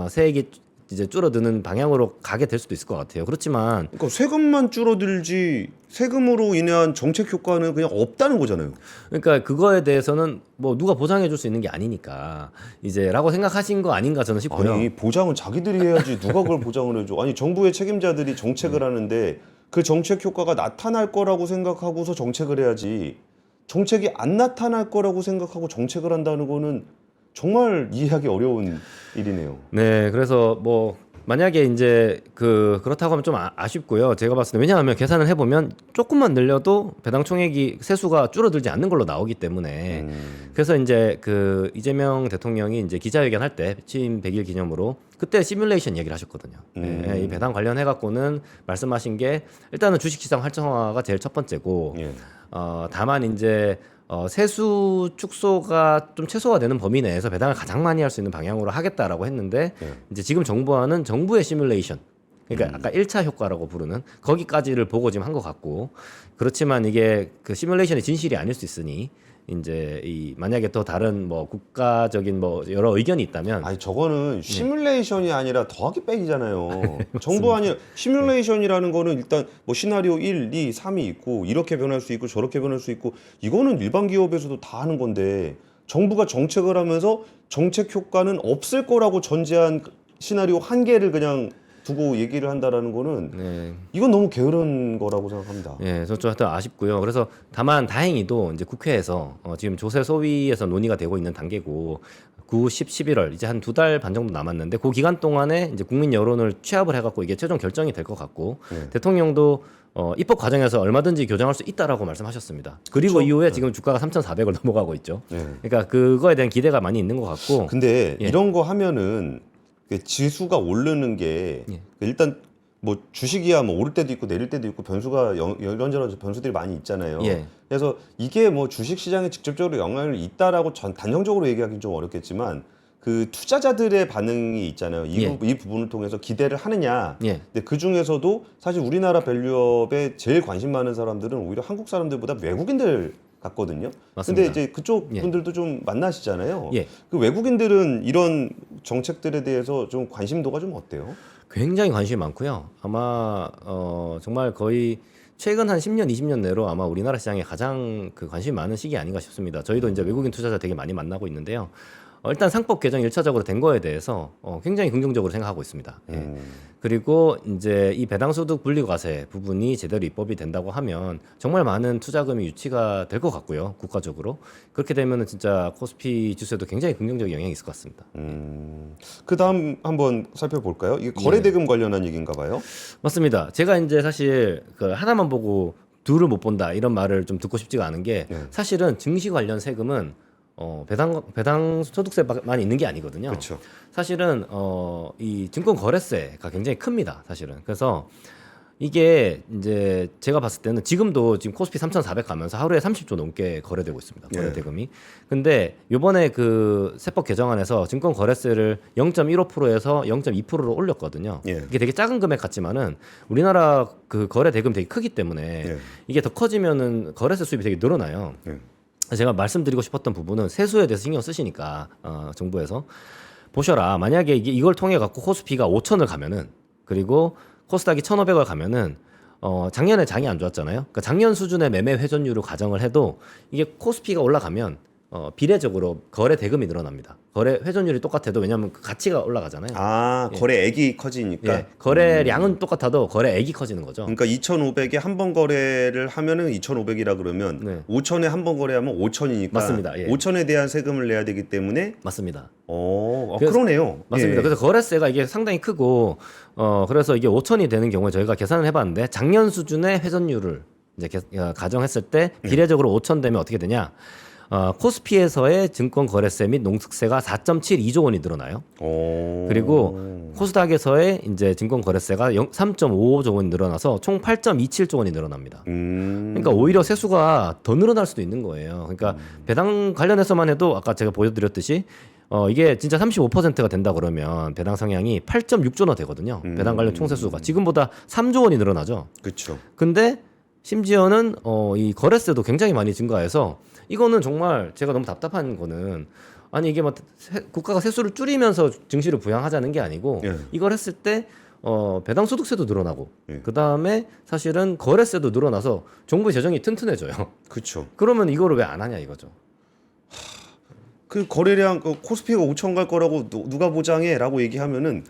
세액이 이제 줄어드는 방향으로 가게 될 수도 있을 것 같아요. 그렇지만 그러니까 세금만 줄어들지 세금으로 인한 정책 효과는 그냥 없다는 거잖아요. 그러니까 그거에 대해서는 뭐 누가 보장해 줄 수 있는 게 아니니까 이제라고 생각하신 거 아닌가 저는 싶고요. 아니 보장은 자기들이 해야지 누가 그걸 보장을 해줘? 아니 정부의 책임자들이 정책을 하는데 그 정책 효과가 나타날 거라고 생각하고서 정책을 해야지 정책이 안 나타날 거라고 생각하고 정책을 한다는 거는 정말 이해하기 어려운 일이네요. 네, 그래서 뭐 만약에 이제 그렇다고 하면 좀 아쉽고요. 제가 봤을 때 왜냐하면 계산을 해보면 조금만 늘려도 배당 총액이 세수가 줄어들지 않는 걸로 나오기 때문에 그래서 이제 그 이재명 대통령이 이제 기자회견 할 때 취임 100일 기념으로 그때 시뮬레이션 얘기를 하셨거든요. 이 배당 관련해 갖고는 말씀하신 게 일단은 주식시장 활성화가 제일 첫 번째고 예. 다만 이제 세수 축소가 좀 최소화되는 범위 내에서 배당을 가장 많이 할 수 있는 방향으로 하겠다라고 했는데 예. 이제 지금 정부와는 정부의 시뮬레이션 그러니까 아까 1차 효과라고 부르는 거기까지를 보고 지금 한 것 같고 그렇지만 이게 그 시뮬레이션이 진실이 아닐 수 있으니 이제 만약에 또 다른 뭐 국가적인 뭐 여러 의견이 있다면 아니 저거는 시뮬레이션이 아니라 더하기 빼기잖아요. 정부 아니 시뮬레이션이라는 거는 일단 뭐 시나리오 1, 2, 3이 있고 이렇게 변할 수 있고 저렇게 변할 수 있고 이거는 일반 기업에서도 다 하는 건데 정부가 정책을 하면서 정책 효과는 없을 거라고 전제한 시나리오 한 개를 그냥 두고 얘기를 한다라는 거는 네. 이건 너무 게으른 거라고 생각합니다. 예, 저 좀 하여튼 아쉽고요. 그래서 다만 다행히도 이제 국회에서 지금 조세 소위에서 논의가 되고 있는 단계고 9, 10, 11월 이제 한 2달 반 정도 남았는데 그 기간 동안에 이제 국민 여론을 취합을 해갖고 이게 최종 결정이 될 것 같고 대통령도 입법 과정에서 얼마든지 교정할 수 있다라고 말씀하셨습니다. 그리고 그렇죠. 이후에 지금 주가가 3,400을 넘어가고 있죠. 네. 그러니까 그거에 대한 기대가 많이 있는 것 같고. 근데 예. 이런 거 하면은 그 지수가 오르는 게 예. 일단 뭐 주식이야 뭐 오를 때도 있고 내릴 때도 있고 변수가 이런저런 변수들이 많이 있잖아요. 예. 그래서 이게 뭐 주식 시장에 직접적으로 영향을 있다라고 단정적으로 얘기하기는 좀 어렵겠지만 그 투자자들의 반응이 있잖아요. 예. 이 부분을 통해서 기대를 하느냐. 예. 근데 그 중에서도 사실 우리나라 밸류업에 제일 관심 많은 사람들은 오히려 한국 사람들보다 외국인들 같거든요. 맞습니다. 근데 이제 그쪽 예. 분들도 좀 만나시잖아요. 예. 그 외국인들은 이런 정책들에 대해서 좀 관심도가 좀 어때요? 굉장히 관심이 많고요. 아마 정말 거의 최근 한 10년, 20년 내로 아마 우리나라 시장에 가장 그 관심이 많은 시기 아닌가 싶습니다. 저희도 이제 외국인 투자자 되게 많이 만나고 있는데요. 일단 상법 개정 1차적으로 된 거에 대해서 굉장히 긍정적으로 생각하고 있습니다. 예. 그리고 이제 이 배당소득 분리과세 부분이 제대로 입법이 된다고 하면 정말 많은 투자금이 유치가 될 것 같고요. 국가적으로. 그렇게 되면은 진짜 코스피 지수에도 굉장히 긍정적인 영향이 있을 것 같습니다. 그 다음 한번 살펴볼까요? 이게 거래대금 관련한 얘기인가 봐요. 맞습니다. 제가 이제 사실 그 하나만 보고 둘을 못 본다 이런 말을 좀 듣고 싶지가 않은 게 네. 사실은 증시 관련 세금은 배당 소득세만 있는 게 아니거든요. 그렇죠. 사실은 이 증권 거래세가 굉장히 큽니다. 사실은. 그래서 이게 이제 제가 봤을 때는 지금도 지금 코스피 3,400 가면서 하루에 30조 넘게 거래되고 있습니다. 예. 거래대금이. 근데 요번에 그 세법 개정안에서 증권 거래세를 0.15%에서 0.2%로 올렸거든요. 예. 이게 되게 작은 금액 같지만은 우리나라 그 거래대금 되게 크기 때문에 예. 이게 더 커지면은 거래세 수입이 되게 늘어나요. 예. 제가 말씀드리고 싶었던 부분은 세수에 대해서 신경 쓰시니까 정부에서 보셔라. 만약에 이걸 통해 갖고 코스피가 5천을 가면은 그리고 코스닥이 1,500을 가면은 작년에 장이 안 좋았잖아요. 그러니까 작년 수준의 매매 회전율을 가정을 해도 이게 코스피가 올라가면 비례적으로 거래 대금이 늘어납니다. 거래 회전율이 똑같아도 왜냐하면 그 가치가 올라가잖아요. 아, 거래액이 커지니까. 예, 거래량은 똑같아도 거래액이 커지는 거죠. 그러니까 2,500에 한 번 거래를 하면은 2,500이라 그러면 네. 5,000에 한 번 거래하면 5,000이니까 맞습니다. 예. 5,000에 대한 세금을 내야 되기 때문에 맞습니다. 그러네요. 맞습니다. 예. 그래서 거래세가 이게 상당히 크고 그래서 이게 5천이 되는 경우에 저희가 계산을 해봤는데 작년 수준의 회전율을 이제 가정했을 때 비례적으로 5천 되면 어떻게 되냐? 코스피에서의 증권 거래세 및 농특세가 4.72조 원이 늘어나요. 그리고 코스닥에서의 이제 증권 거래세가 3.55조 원이 늘어나서 총 8.27조 원이 늘어납니다. 그러니까 오히려 세수가 더 늘어날 수도 있는 거예요. 그러니까 배당 관련해서만 해도 아까 제가 보여드렸듯이 이게 진짜 35%가 된다 그러면 배당 성향이 8.6조 원 되거든요. 배당 관련 총세수가 지금보다 3조 원이 늘어나죠. 그렇죠. 근데 심지어는 이 거래세도 굉장히 많이 증가해서 이거는 정말 제가 너무 답답한 거는 아니 이게 막 국가가 세수를 줄이면서 증시를 부양하자는 게 아니고 예. 이걸 했을 때 배당 소득세도 늘어나고 예. 그 다음에 사실은 거래세도 늘어나서 정부 재정이 튼튼해져요. 그렇죠. 그러면 이거를 왜 안 하냐 이거죠. 그 거래량 코스피가 5천 갈 거라고 누가 보장해라고 얘기하면은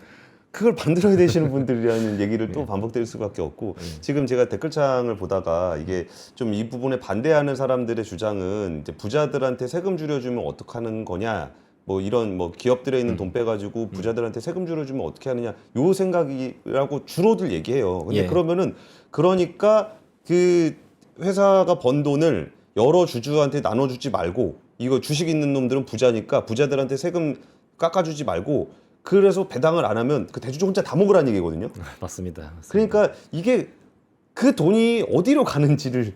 그걸 만들어야 되시는 분들이라는 얘기를 또 반복될 수밖에 없고 지금 제가 댓글창을 보다가 이게 좀 이 부분에 반대하는 사람들의 주장은 이제 부자들한테 세금 줄여주면 어떡하는 거냐 뭐 이런 뭐 기업들에 있는 돈 빼가지고 부자들한테 세금 줄여주면 어떻게 하느냐 요 생각이라고 주로들 얘기해요. 근데 예. 그러니까 그 회사가 번 돈을 여러 주주한테 나눠주지 말고 이거 주식 있는 놈들은 부자니까 부자들한테 세금 깎아주지 말고 그래서 배당을 안 하면 그 대주주 혼자 다 먹으라는 얘기거든요. 맞습니다. 그러니까 이게 그 돈이 어디로 가는지를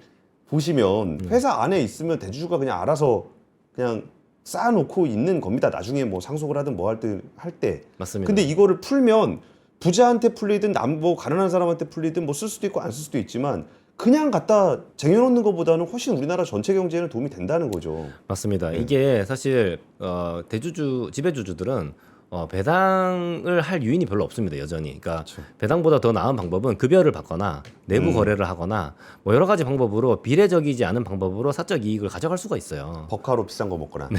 보시면 회사 안에 있으면 대주주가 그냥 알아서 그냥 쌓아놓고 있는 겁니다. 나중에 뭐 상속을 하든 뭐 할 때. 맞습니다. 근데 이거를 풀면 부자한테 풀리든 뭐 가난한 사람한테 풀리든 뭐 쓸 수도 있고 안 쓸 수도 있지만 그냥 갖다 쟁여놓는 것보다는 훨씬 우리나라 전체 경제에는 도움이 된다는 거죠. 맞습니다. 이게 사실 대주주 지배주주들은 배당을 할 유인이 별로 없습니다. 여전히. 그러니까 배당보다 더 나은 방법은 급여를 받거나 내부 거래를 하거나 뭐 여러 가지 방법으로 비례적이지 않은 방법으로 사적 이익을 가져갈 수가 있어요. 버카로 비싼 거 먹거나.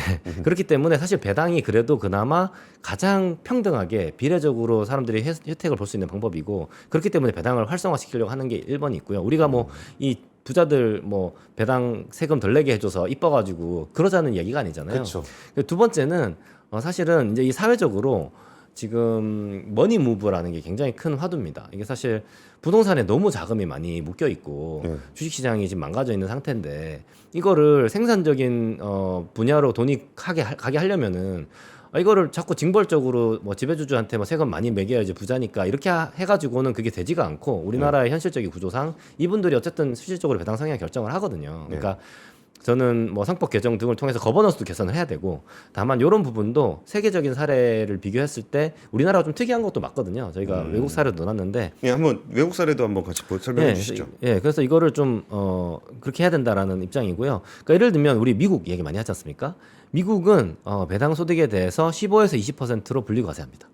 그렇기 때문에 사실 배당이 그래도 그나마 가장 평등하게 비례적으로 사람들이 혜택을 볼 수 있는 방법이고 그렇기 때문에 배당을 활성화시키려고 하는 게 1번이 있고요. 우리가 뭐 이 부자들 뭐 배당 세금 덜 내게 해줘서 이뻐가지고 그러자는 얘기가 아니잖아요. 그렇죠. 두 번째는 사실은 이제 이 사회적으로 지금 머니 무브라는 게 굉장히 큰 화두입니다. 이게 사실 부동산에 너무 자금이 많이 묶여 있고 주식 시장이 지금 망가져 있는 상태인데 이거를 생산적인 분야로 돈이 가게 하려면은 이거를 자꾸 징벌적으로 뭐 지배주주한테 뭐 세금 많이 매겨야지 부자니까 이렇게 해가지고는 그게 되지가 않고 우리나라의 현실적인 구조상 이분들이 어쨌든 실질적으로 배당 상향 결정을 하거든요. 그러니까 저는 뭐 상법 개정 등을 통해서 거버넌스도 개선을 해야 되고 다만 이런 부분도 세계적인 사례를 비교했을 때 우리나라가 좀 특이한 것도 맞거든요. 저희가 외국 사례도 넣어놨는데 한번 외국 사례도 한번 같이 설명해 주시죠. 그래서 이거를 좀 그렇게 해야 된다라는 입장이고요. 그러니까 예를 들면 우리 미국 얘기 많이 하지 않습니까? 미국은 배당 소득에 대해서 15에서 20%로 분리과세합니다.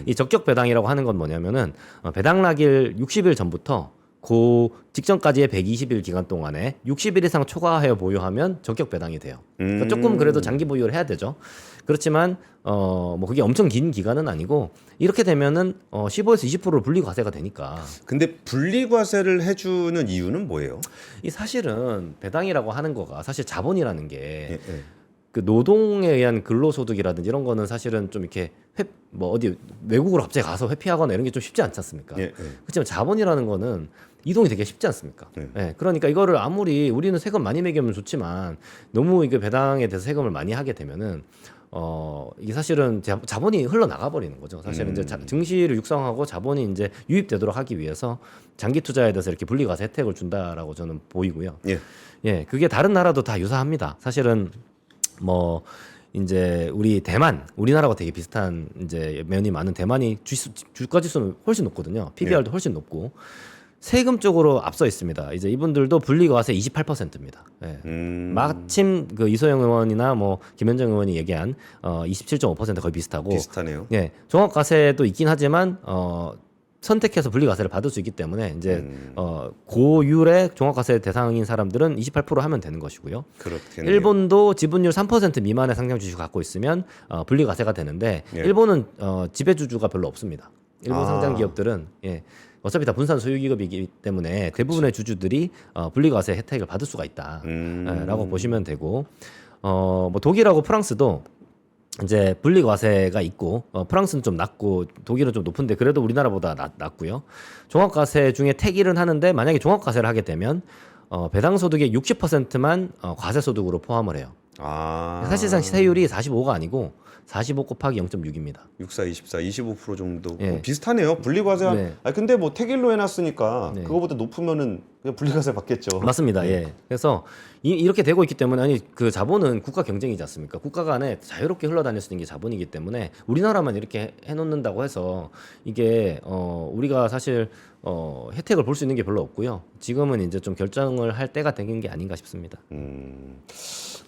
이 적격 배당이라고 하는 건 뭐냐면은 배당 나길 60일 전부터 그 직전까지의 120일 기간 동안에 60일 이상 초과하여 보유하면 적격 배당이 돼요. 그러니까 조금 그래도 장기 보유를 해야 되죠. 그렇지만 뭐 그게 엄청 긴 기간은 아니고 이렇게 되면은 15에서 20%로 분리과세가 되니까. 근데 분리과세를 해주는 이유는 뭐예요? 이 사실은 배당이라고 하는 거가 사실 자본이라는 게 그 노동에 의한 근로소득이라든지 이런 거는 사실은 좀 이렇게 뭐 어디 외국으로 갑자기 가서 회피하거나 이런 게 좀 쉽지 않지 않습니까? 그렇지만 자본이라는 거는 이동이 되게 쉽지 않습니까? 그러니까 이거를 아무리 우리는 세금 많이 매기면 좋지만 너무 이게 배당에 대해서 세금을 많이 하게 되면은 이게 사실은 자본이 흘러나가 버리는 거죠. 사실은 이제 증시를 육성하고 자본이 이제 유입되도록 하기 위해서 장기 투자에 대해서 이렇게 분리과세 혜택을 준다라고 저는 보이고요. 그게 다른 나라도 다 유사합니다. 사실은 뭐 이제 우리나라가 되게 비슷한 이제 면이 많은 대만이 주가 지수는 훨씬 높거든요. PBR도 훨씬 높고 세금 쪽으로 앞서 있습니다. 이제 이분들도 분리과세 28%입니다. 마침 그 이소영 의원이나 뭐 김현정 의원이 얘기한 27.5% 거의 비슷하고 비슷하네요. 종합과세도 있긴 하지만 선택해서 분리과세를 받을 수 있기 때문에 이제 고율의 종합과세 대상인 사람들은 28% 하면 되는 것이고요. 그렇겠네요. 일본도 지분율 3% 미만의 상장 주식을 갖고 있으면 분리과세가 되는데 일본은 지배주주가 별로 없습니다. 일본 상장 기업들은 어차피 다 분산 소유 기업이기 때문에 대부분의 주주들이 분리과세 혜택을 받을 수가 있다라고 보시면 되고 뭐 독일하고 프랑스도 이제 분리과세가 있고 프랑스는 좀 낮고 독일은 좀 높은데 그래도 우리나라보다 낮고요. 종합과세 중에 택일은 하는데 만약에 종합과세를 하게 되면 배당 소득의 60%만 과세 소득으로 포함을 해요. 사실상 세율이 45가 아니고 45 곱하기 0.6입니다. 64, 24, 25% 정도 비슷하네요. 분리과세 근데 뭐 택일로 해놨으니까 그거보다 높으면은 그냥 분리과세 받겠죠. 맞습니다. 그래서 이렇게 되고 있기 때문에 아니 그 자본은 국가 경쟁이지 않습니까? 국가 간에 자유롭게 흘러다닐 수 있는 게 자본이기 때문에 우리나라만 이렇게 해놓는다고 해서 이게 우리가 사실 혜택을 볼 수 있는 게 별로 없고요. 지금은 이제 좀 결정을 할 때가 된 게 아닌가 싶습니다.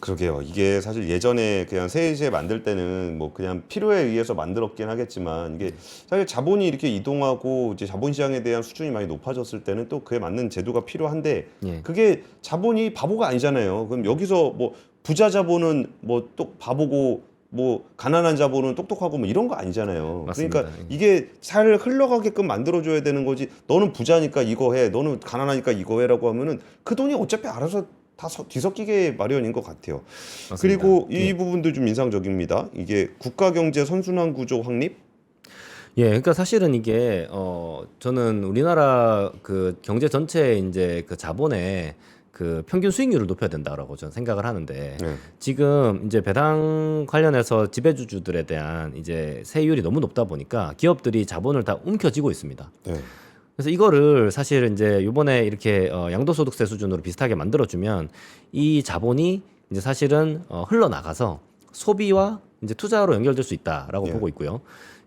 그러게요. 이게 사실 예전에 그냥 세제 만들 때는 뭐 그냥 필요에 의해서 만들었긴 하겠지만 이게 사실 자본이 이렇게 이동하고 이제 자본시장에 대한 수준이 많이 높아졌을 때는 또 그에 맞는 제도가 필요한데 그게 자본이 바보가 아니잖아요. 그럼 여기서 뭐 부자 자본은 뭐 또 바보고 뭐 가난한 자본은 똑똑하고 뭐 이런 거 아니잖아요. 맞습니다. 그러니까 이게 잘 흘러가게끔 만들어줘야 되는 거지. 너는 부자니까 이거 해, 너는 가난하니까 이거 해라고 하면은 그 돈이 어차피 알아서 다 뒤섞이게 마련인 것 같아요. 맞습니다. 그리고 이 부분도 좀 인상적입니다. 이게 국가 경제 선순환 구조 확립. 그러니까 사실은 이게 저는 우리나라 그 경제 전체의 이제 그 자본의 그 평균 수익률을 높여야 된다라고 저는 생각을 하는데 지금 이제 배당 관련해서 지배주주들에 대한 이제 세율이 너무 높다 보니까 기업들이 자본을 다 움켜쥐고 있습니다. 그래서 이거를 사실 이제 요번에 이렇게 양도소득세 수준으로 비슷하게 만들어주면 이 자본이 이제 사실은 흘러나가서 소비와 이제 투자로 연결될 수 있다라고 보고 있고요.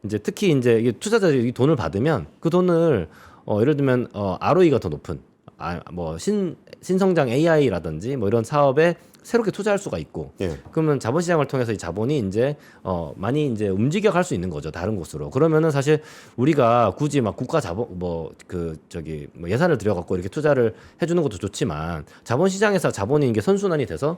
이제 특히 이제 이게 투자자들이 돈을 받으면 그 돈을 예를 들면 ROE가 더 높은 뭐 신성장 AI라든지 뭐 이런 사업에 새롭게 투자할 수가 있고 그러면 자본시장을 통해서 이 자본이 이제 많이 이제 움직여갈 수 있는 거죠. 다른 곳으로. 그러면은 사실 우리가 굳이 막 국가 자본 뭐 예산을 들여갖고 이렇게 투자를 해주는 것도 좋지만 자본시장에서 자본이 이게 선순환이 돼서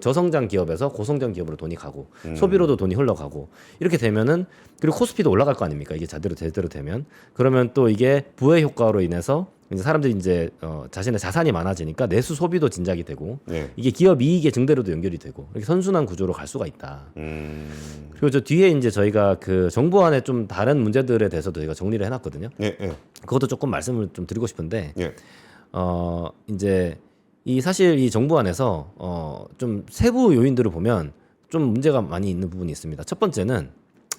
저성장 기업에서 고성장 기업으로 돈이 가고 소비로도 돈이 흘러가고 이렇게 되면은 그리고 코스피도 올라갈 거 아닙니까? 이게 제대로 되면 그러면 또 이게 부의 효과로 인해서 이제 사람들이 이제 자신의 자산이 많아지니까 내수 소비도 진작이 되고 네. 이게 기업 이익의 증대로도 연결이 되고 이렇게 선순환 구조로 갈 수가 있다. 그리고 저 뒤에 이제 저희가 그 정부안의 좀 다른 문제들에 대해서도 저희가 정리를 해놨거든요. 예, 예. 그것도 조금 말씀을 좀 드리고 싶은데 예. 이제 이 사실 이 정부안에서 좀 세부 요인들을 보면 좀 문제가 많이 있는 부분이 있습니다. 첫 번째는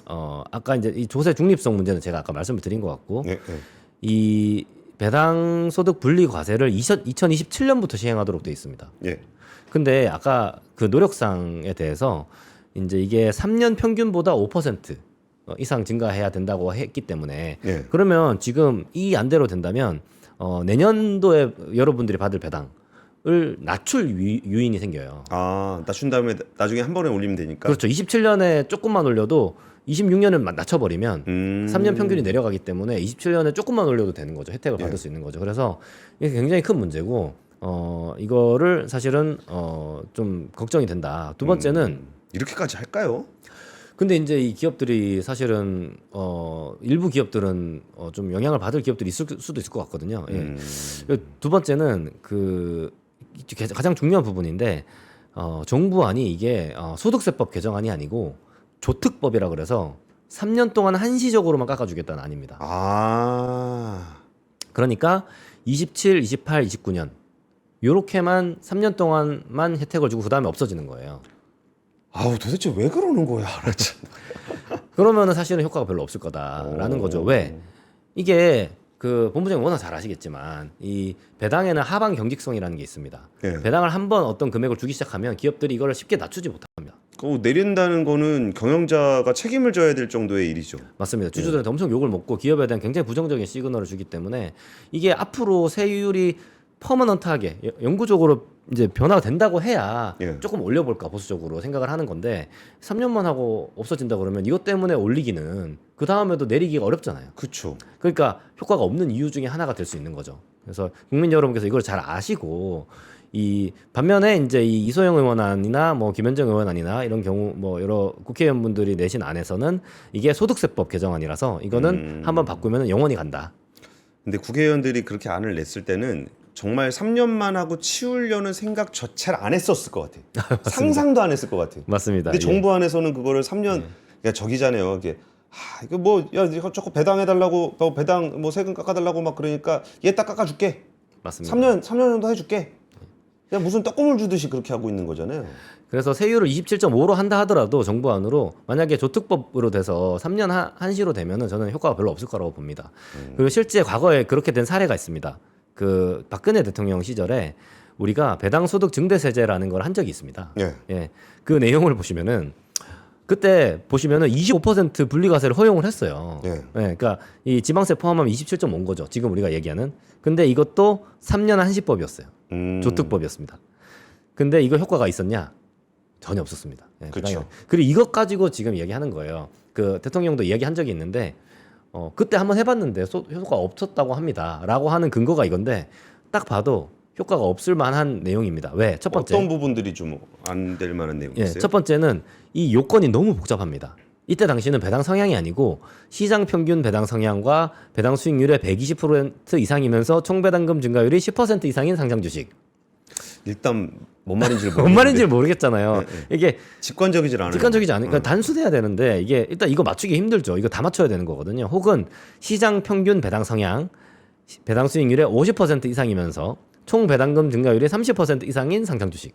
아까 이제 이 조세 중립성 문제는 제가 아까 말씀을 드린 것 같고 예, 예. 이 배당 소득 분리 과세를 2027년부터 시행하도록 돼 있습니다. 예. 근데 아까 그 노력상에 대해서 이제 이게 3년 평균보다 5% 이상 증가해야 된다고 했기 때문에 예. 그러면 지금 이 안대로 된다면 내년도에 여러분들이 받을 배당을 낮출 유인이 생겨요. 아, 낮춘 다음에 나중에 한 번에 올리면 되니까. 그렇죠. 27년에 조금만 올려도 26년은 낮춰버리면 3년 평균이 내려가기 때문에 27년에 조금만 올려도 되는 거죠. 혜택을 받을 수 있는 거죠. 그래서 이게 굉장히 큰 문제고 이거를 사실은 좀 걱정이 된다. 두 번째는 이렇게까지 할까요? 근데 이제 이 기업들이 사실은 일부 기업들은 좀 영향을 받을 기업들이 있을 수도 있을 것 같거든요. 예. 두 번째는 그 가장 중요한 부분인데 정부안이 이게 소득세법 개정안이 아니고 조특법이라 그래서 3년 동안 한시적으로만 깎아주겠다는 아닙니다. 아, 그러니까 27, 28, 29년 요렇게만 3년 동안만 혜택을 주고 그 다음에 없어지는 거예요. 아우 도대체 왜 그러는 거야? 참. 그러면은 사실은 효과가 별로 없을 거다라는 거죠. 왜? 이게 그 본부장님 워낙 잘 아시겠지만 이 배당에는 하방 경직성이라는 게 있습니다. 예. 배당을 한번 어떤 금액을 주기 시작하면 기업들이 이걸 쉽게 낮추지 못합니다. 내린다는 거는 경영자가 책임을 져야 될 정도의 일이죠. 맞습니다. 주주들한테 엄청 욕을 먹고 기업에 대한 굉장히 부정적인 시그널을 주기 때문에 이게 앞으로 세율이 퍼머넌트하게 영구적으로 이제 변화가 된다고 해야 예. 조금 올려볼까 보수적으로 생각을 하는 건데 3년만 하고 없어진다 그러면 이것 때문에 올리기는 그 다음에도 내리기가 어렵잖아요. 그렇죠. 그러니까 효과가 없는 이유 중에 하나가 될 수 있는 거죠. 그래서 국민 여러분께서 이걸 잘 아시고 이 반면에 이제 이 이소영 의원안이나 뭐 김현정 의원안이나 이런 경우 뭐 여러 국회의원분들이 내신 안에서는 이게 소득세법 개정안이라서 이거는 한번 바꾸면 영원히 간다. 근데 국회의원들이 그렇게 안을 냈을 때는 정말 3년만 하고 치우려는 생각 자체를 안 했었을 것 같아요. 상상도 안 했을 것 같아요. 맞습니다. 근데 예. 정부 안에서는 그거를 3년, 그러니까 저기잖아요. 이게 이거 뭐, 야, 이거 조금 배당해달라고, 배당 뭐 세금 깎아달라고 막 그러니까 얘 딱 깎아줄게. 맞습니다. 3년 정도 해줄게. 그냥 무슨 떡고물 주듯이 그렇게 하고 있는 거잖아요. 그래서 세율을 27.5로 한다 하더라도 정부안으로 만약에 조특법으로 돼서 3년 한시로 되면은 저는 효과가 별로 없을 거라고 봅니다. 그리고 실제 과거에 그렇게 된 사례가 있습니다. 그 박근혜 대통령 시절에 우리가 배당소득 증대세제라는 걸 한 적이 있습니다. 예. 예. 그 내용을 보시면은 그때 보시면은 25% 분리과세를 허용을 했어요. 예. 예. 그러니까 이 지방세 포함하면 27.5인 거죠. 지금 우리가 얘기하는. 근데 이것도 3년 한시법이었어요. 조특법이었습니다. 근데 이거 효과가 있었냐? 전혀 없었습니다. 예, 그렇죠. 그리고 이것 가지고 지금 얘기하는 거예요. 그 대통령도 이야기한 적이 있는데 그때 한번 해봤는데 효과가 없었다고 합니다.라고 하는 근거가 이건데 딱 봐도 효과가 없을 만한 내용입니다. 왜? 첫 번째. 어떤 부분들이 좀 안 될 만한 내용이 예, 있어요? 첫 번째는 이 요건이 너무 복잡합니다. 이때 당시는 배당 성향이 아니고 시장 평균 배당 성향과 배당 수익률의 120% 이상이면서 총 배당금 증가율이 10% 이상인 상장 주식. 일단 뭔 말인지 뭔 말인지 모르겠잖아요. 네, 네. 이게 직관적이질 않아요. 직관적이지 않으니까 단순해야 되는데 이게 일단 이거 맞추기 힘들죠. 이거 다 맞춰야 되는 거거든요. 혹은 시장 평균 배당 성향, 배당 수익률의 50% 이상이면서 총 배당금 증가율이 30% 이상인 상장 주식.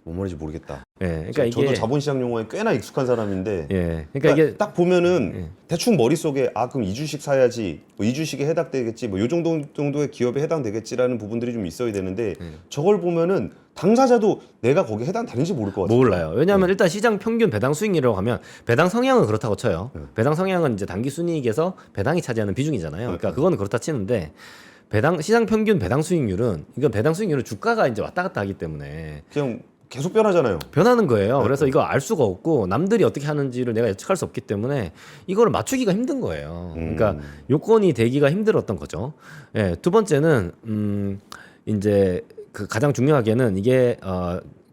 뭔 말인지 모르겠다. 예, 그러니까 저도 이게 자본시장 용어에 꽤나 익숙한 사람인데 예, 그러니까 그러니까 이게 딱 보면은 대충 머릿속에 그럼 2주식 사야지 뭐 2주식에 해당되겠지 뭐 요 정도의 기업에 해당되겠지라는 부분들이 좀 있어야 되는데 저걸 보면은 당사자도 내가 거기에 해당되는지 모를 것 같아요. 몰라요. 왜냐하면 일단 시장 평균 배당 수익률이라고 하면 배당 성향은 그렇다고 쳐요. 배당 성향은 이제 단기 순이익에서 배당이 차지하는 비중이잖아요. 그러니까 그거는 그렇다 치는데 시장 평균 배당 수익률은 이건 배당 수익률은 주가가 이제 왔다 갔다 하기 때문에 그냥 계속 변하잖아요. 변하는 거예요. 그래서 이거 알 수가 없고 남들이 어떻게 하는지를 내가 예측할 수 없기 때문에 이거를 맞추기가 힘든 거예요. 그러니까 요건이 되기가 힘들었던 거죠. 예, 두 번째는 이제 그 가장 중요하게는 이게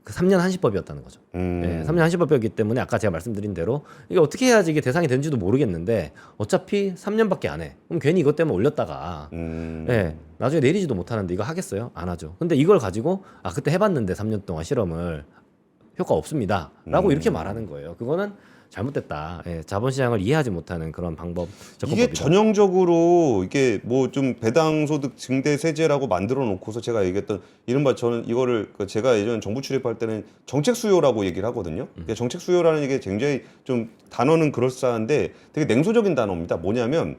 그 3년 한시법이었다는 거죠. 예, 3년 한시법이었기 때문에 아까 제가 말씀드린 대로 이게 어떻게 해야지 이게 대상이 되는지도 모르겠는데 어차피 3년밖에 안 해. 그럼 괜히 이것 때문에 올렸다가 예, 나중에 내리지도 못하는데 이거 하겠어요? 안 하죠. 근데 이걸 가지고 아 그때 해봤는데 3년 동안 실험을 효과 없습니다. 라고 이렇게 말하는 거예요. 그거는 잘못됐다. 예, 자본시장을 이해하지 못하는 그런 방법, 접근법이다. 이게 전형적으로 이게 뭐 좀 배당소득 증대 세제라고 만들어 놓고서 제가 얘기했던 이른바 저는 이거를 제가 예전 정부 출입할 때는 정책 수요라고 얘기를 하거든요. 정책 수요라는 게 굉장히 좀 단어는 그럴싸한데 되게 냉소적인 단어입니다. 뭐냐면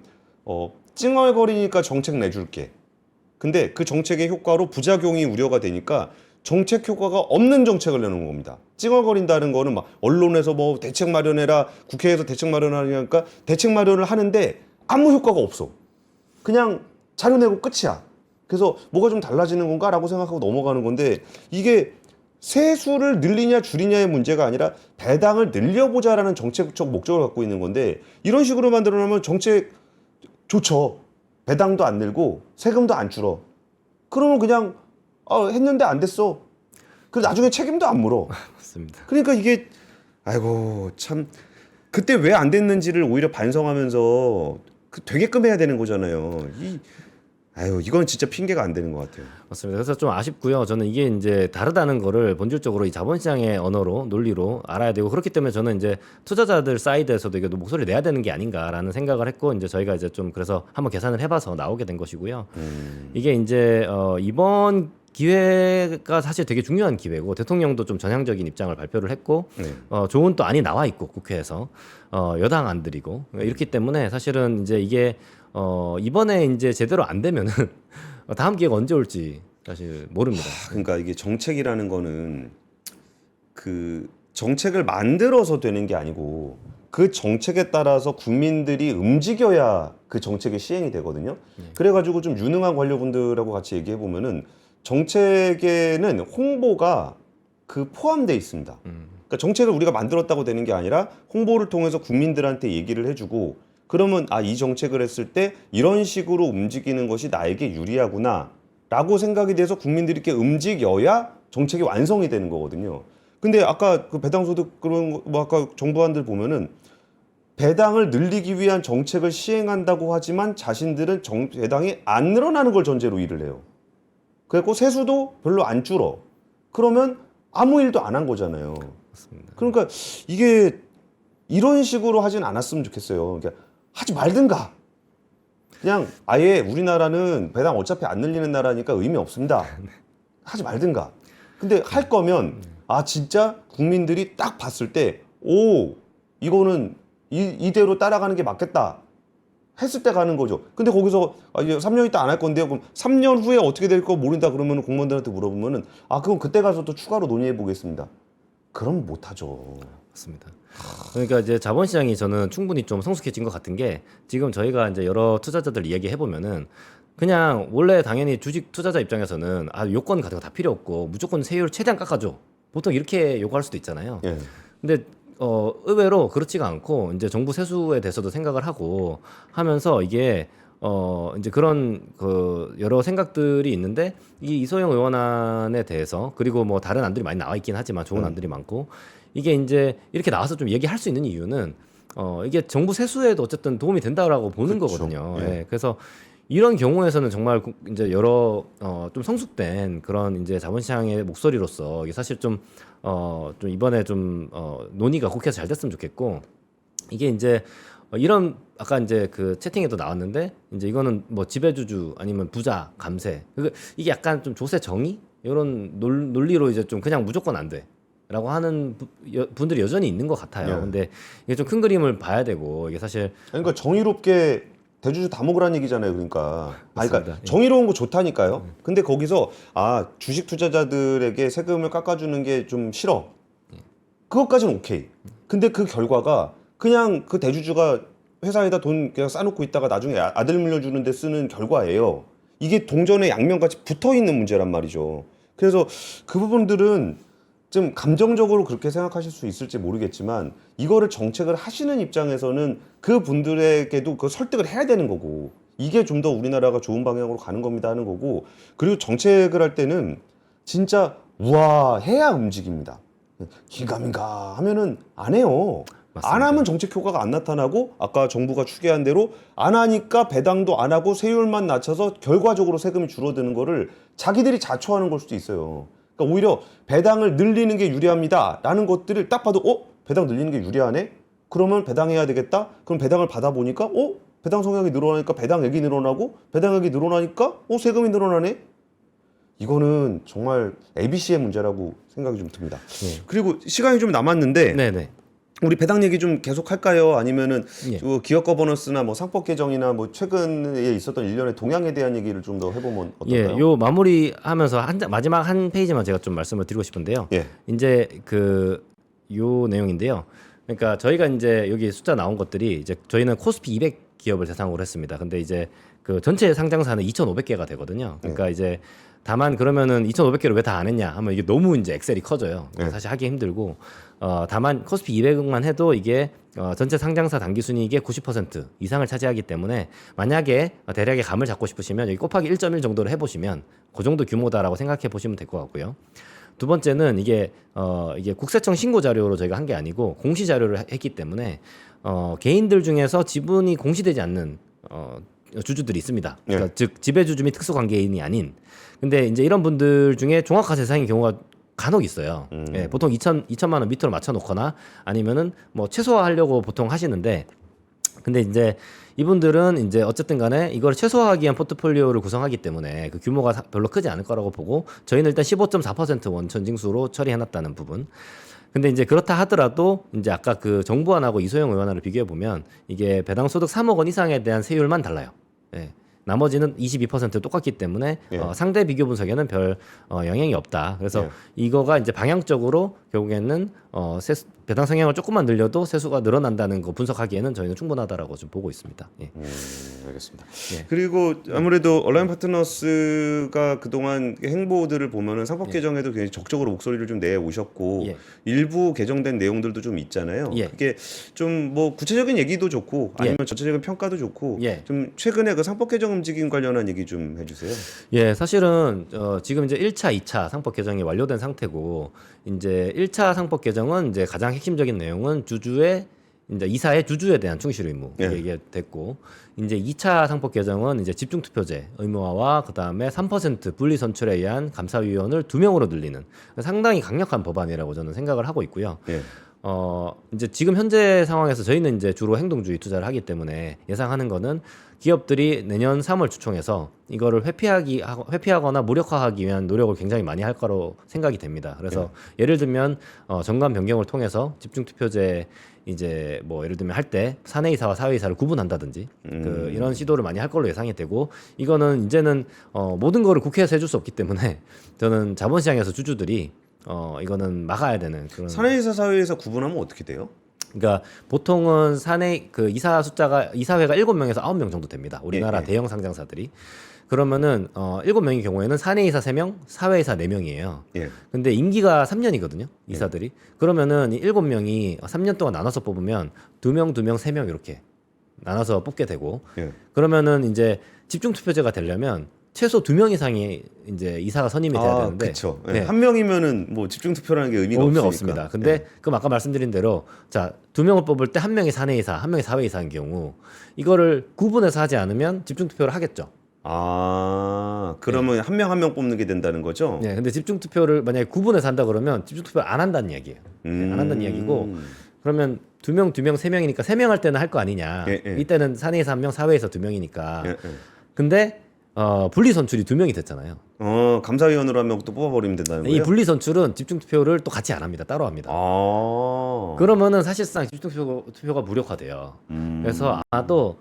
찡얼거리니까 정책 내줄게. 근데 그 정책의 효과로 부작용이 우려가 되니까 정책 효과가 없는 정책을 내놓은 겁니다. 찡얼거린다는 거는 막 언론에서 뭐 대책 마련해라, 국회에서 대책 마련하니까 대책 마련을 하는데 아무 효과가 없어. 그냥 자료 내고 끝이야. 그래서 뭐가 좀 달라지는 건가라고 생각하고 넘어가는 건데 이게 세수를 늘리냐 줄이냐의 문제가 아니라 배당을 늘려보자라는 정책적 목적을 갖고 있는 건데 이런 식으로 만들어 놓으면 정책 좋죠. 배당도 안 늘고 세금도 안 줄어. 그러면 그냥 했는데 안 됐어. 그 나중에 책임도 안 물어. 맞습니다. 그러니까 이게 아이고 참 그때 왜 안 됐는지를 오히려 반성하면서 되게끔 해야 되는 거잖아요. 이건 진짜 핑계가 안 되는 것 같아요. 맞습니다. 그래서 좀 아쉽고요. 저는 이게 이제 다르다는 거를 본질적으로 이 자본시장의 언어로 논리로 알아야 되고 그렇기 때문에 저는 이제 투자자들 사이드에서도 이게 목소리를 내야 되는 게 아닌가라는 생각을 했고 이제 저희가 이제 좀 그래서 한번 계산을 해봐서 나오게 된 것이고요. 이게 이제 이번 기회가 사실 되게 중요한 기회고 대통령도 좀 전향적인 입장을 발표를 했고 좋은 또 안이 나와 있고 국회에서 여당 안들이고 이렇기 때문에 사실은 이제 이게 이번에 이제 제대로 안 되면은 다음 기회가 언제 올지 사실 모릅니다. 그러니까 이게 정책이라는 거는 그 정책을 만들어서 되는 게 아니고 그 정책에 따라서 국민들이 움직여야 그 정책이 시행이 되거든요. 그래가지고 좀 유능한 관료분들하고 같이 얘기해 보면은 정책에는 홍보가 그 포함되어 있습니다. 그러니까 정책을 우리가 만들었다고 되는 게 아니라 홍보를 통해서 국민들한테 얘기를 해주고 그러면 이 정책을 했을 때 이런 식으로 움직이는 것이 나에게 유리하구나 라고 생각이 돼서 국민들이 이렇게 움직여야 정책이 완성이 되는 거거든요. 근데 아까 그 배당소득 그런 뭐 아까 정부안들 보면은 배당을 늘리기 위한 정책을 시행한다고 하지만 자신들은 배당이 안 늘어나는 걸 전제로 일을 해요. 그래서 세수도 별로 안 줄어. 그러면 아무 일도 안 한 거잖아요. 맞습니다. 그러니까 이게 이런 식으로 하진 않았으면 좋겠어요. 그러니까 하지 말든가. 그냥 아예 우리나라는 배당 어차피 안 늘리는 나라니까 의미 없습니다. 하지 말든가. 근데 할 거면 진짜 국민들이 딱 봤을 때 이거는 이대로 따라가는 게 맞겠다. 했을 때 가는 거죠. 근데 거기서 이제 3년 있다 안 할 건데요. 그럼 3년 후에 어떻게 될 거 모른다 그러면 공무원들한테 물어보면은 그럼 그때 가서 또 추가로 논의해 보겠습니다. 그럼 못 하죠. 맞습니다. 그러니까 이제 자본시장이 저는 충분히 좀 성숙해진 것 같은 게 지금 저희가 이제 여러 투자자들 이야기해 보면은 그냥 원래 당연히 주식 투자자 입장에서는 요건 같은 거 다 필요 없고 무조건 세율 최대한 깎아줘. 보통 이렇게 요구할 수도 있잖아요. 예. 근데 의외로 그렇지가 않고 이제 정부 세수에 대해서도 생각을 하고 하면서 이게 이제 그런 그 여러 생각들이 있는데 이 이소영 의원안에 대해서 그리고 뭐 다른 안들이 많이 나와 있긴 하지만 좋은 안들이 많고 이게 이제 이렇게 나와서 좀 얘기할 수 있는 이유는 이게 정부 세수에도 어쨌든 도움이 된다라고 보는 그렇죠. 거거든요. 예. 예. 그래서 이런 경우에서는 정말 이제 여러 좀 성숙된 그런 이제 자본시장의 목소리로서 이게 사실 좀 이번에 좀 논의가 국회에서 잘 됐으면 좋겠고 이게 이제 이런 아까 이제 그 채팅에도 나왔는데 이제 이거는 뭐 지배주주 아니면 부자 감세 이게 약간 좀 조세 정의 이런 논리로 이제 좀 그냥 무조건 안 돼라고 하는 분들이 여전히 있는 것 같아요. 네. 근데 이게 좀 큰 그림을 봐야 되고 이게 사실 그러니까 정의롭게 대주주 다 먹으라는 얘기잖아요. 그러니까 맞습니다. 예. 정의로운 거 좋다니까요. 근데 거기서 주식 투자자들에게 세금을 깎아주는 게 좀 싫어. 그것까지는 오케이. 근데 그 결과가 그냥 그 대주주가 회사에다 돈 그냥 싸놓고 있다가 나중에 아들 물려주는 데 쓰는 결과예요. 이게 동전의 양면같이 붙어 있는 문제란 말이죠. 그래서 그 부분들은 좀 감정적으로 그렇게 생각하실 수 있을지 모르겠지만 이거를 정책을 하시는 입장에서는 그 분들에게도 그 설득을 해야 되는 거고 이게 좀 더 우리나라가 좋은 방향으로 가는 겁니다 하는 거고 그리고 정책을 할 때는 진짜 우와 해야 움직입니다. 긴가민가 하면은 안 해요. 맞습니다. 안 하면 정책 효과가 안 나타나고 아까 정부가 추계한 대로 안 하니까 배당도 안 하고 세율만 낮춰서 결과적으로 세금이 줄어드는 거를 자기들이 자초하는 걸 수도 있어요. 그러니까 오히려 배당을 늘리는 게 유리합니다 라는 것들을 딱 봐도 배당 늘리는 게 유리하네? 그러면 배당해야 되겠다? 그럼 배당을 받아보니까 배당 성향이 늘어나니까 배당액이 늘어나고 배당액이 늘어나니까 세금이 늘어나네? 이거는 정말 ABC의 문제라고 생각이 좀 듭니다. 예. 그리고 시간이 좀 남았는데 네네. 우리 배당 얘기 좀 계속 할까요? 아니면은 예. 기업 거버넌스나 뭐 상법 개정이나 뭐 최근에 있었던 일련의 동향에 대한 얘기를 좀 더 해보면 어떨까요? 예, 요 마무리하면서 마지막 한 페이지만 제가 좀 말씀을 드리고 싶은데요. 예. 이제 요 내용인데요. 그러니까 저희가 이제 여기 숫자 나온 것들이 이제 저희는 코스피 200 기업을 대상으로 했습니다. 근데 이제 그 전체 상장사는 2,500개가 되거든요. 그러니까 이제 다만 그러면은 2,500개를 왜 다 안 했냐 하면 이게 너무 이제 엑셀이 커져요. 사실 하기 힘들고 다만 코스피 200만 해도 이게 전체 상장사 당기순이익의 90% 이상을 차지하기 때문에 만약에 대략의 감을 잡고 싶으시면 여기 곱하기 1.1 정도를 해보시면 그 정도 규모다라고 생각해 보시면 될 것 같고요. 두 번째는 이게 국세청 신고 자료로 저희가 한 게 아니고 공시 자료를 했기 때문에 개인들 중에서 지분이 공시되지 않는 주주들이 있습니다. 그러니까 즉 지배주주 및 특수관계인이 아닌. 근데 이제 이런 분들 중에 종합과세 대상인 경우가 간혹 있어요. 예, 보통 2천만 원 밑으로 맞춰놓거나 아니면은 뭐 최소화하려고 보통 하시는데, 근데 이제 이분들은 이제 어쨌든 간에 이걸 최소화하기 위한 포트폴리오를 구성하기 때문에 그 규모가 별로 크지 않을 거라고 보고 저희는 일단 15.4% 원천 징수로 처리해놨다는 부분. 근데 이제 그렇다 하더라도 이제 아까 그 정부안하고 이소영 의원안을 비교해 보면 이게 배당 소득 3억 원 이상에 대한 세율만 달라요. 예. 나머지는 22% 똑같기 때문에 상대 비교 분석에는 별 영향이 없다. 그래서 이거가 이제 방향적으로 결국에는 배당 성향을 조금만 늘려도 세수가 늘어난다는 거 분석하기에는 저희는 충분하다라고 좀 보고 있습니다. 예. 알겠습니다. 예. 그리고 아무래도 얼라인 파트너스가 그동안 행보들을 보면은 상법 개정에도 굉장히 적극적으로 목소리를 좀 내 오셨고 일부 개정된 내용들도 좀 있잖아요. 그게 좀 뭐 구체적인 얘기도 좋고 아니면 전체적인 평가도 좋고 좀 최근에 그 상법 개정 움직임 관련한 얘기 좀 해주세요. 예, 사실은 지금 이제 1차, 2차 상법 개정이 완료된 상태고 이제 1차 상법 개정은 이제 가장 핵심적인 내용은 주주의 이제 이사의 주주에 대한 충실 의무 이게 됐고 이제 2차 상법 개정은 이제 집중 투표제 의무화와 그다음에 3% 분리 선출에 의한 감사위원을 2명으로 늘리는 상당히 강력한 법안이라고 저는 생각을 하고 있고요. 이제 지금 현재 상황에서 저희는 이제 주로 행동주의 투자를 하기 때문에 예상하는 거는 기업들이 내년 3월 주총에서 이거를 회피하거나 무력화하기 위한 노력을 굉장히 많이 할 거로 생각이 됩니다. 그래서 예를 들면 정관 변경을 통해서 집중 투표제 이제 뭐 예를 들면 할 때 사내이사와 사회이사를 구분한다든지 이런 시도를 많이 할 걸로 예상이 되고 이거는 이제는 모든 거를 국회에서 해줄 수 없기 때문에 저는 자본시장에서 주주들이 이거는 막아야 되는 그런. 사내이사 사회이사 구분하면 어떻게 돼요? 그러니까 보통은 사내 그 이사회가 7명에서 9명 정도 됩니다. 우리나라 대형 상장사들이. 그러면은 7명의 경우에는 사내이사 3명, 사회이사 4명이에요. 근데 임기가 3년이거든요. 이사들이. 그러면은 7명이 3년 동안 나눠서 뽑으면 2명, 2명, 3명 이렇게 나눠서 뽑게 되고 그러면은 이제 집중 투표제가 되려면 최소 2명 이상이 이제 이사가 선임이 돼야 되는데 그렇죠. 한 명이면은 뭐 집중 투표라는 게 의미가 없습니다. 근데 그럼 아까 말씀드린 대로 자, 2명을 뽑을 때 1명이 사내이사, 1명이 사회이사인 경우 이거를 구분해서 하지 않으면 집중 투표를 하겠죠. 그러면 한 명 한 명 뽑는 게 된다는 거죠? 네, 근데 집중 투표를 만약에 구분해서 한다 그러면 집중 투표를 안 한다는 이야기예요. 안 한다는 이야기고 그러면 2명, 2명, 3명이니까 3명 할 때는 할 거 아니냐. 이때는 사내에서 1명, 사회에서 2명이니까. 근데 분리 선출이 2명이 됐잖아요. 감사위원으로 한 명 또 뽑아버리면 된다는 거예요? 이 분리 선출은 집중 투표를 또 같이 안 합니다. 따로 합니다. 그러면은 사실상 집중 투표가 무력화돼요. 그래서 아마도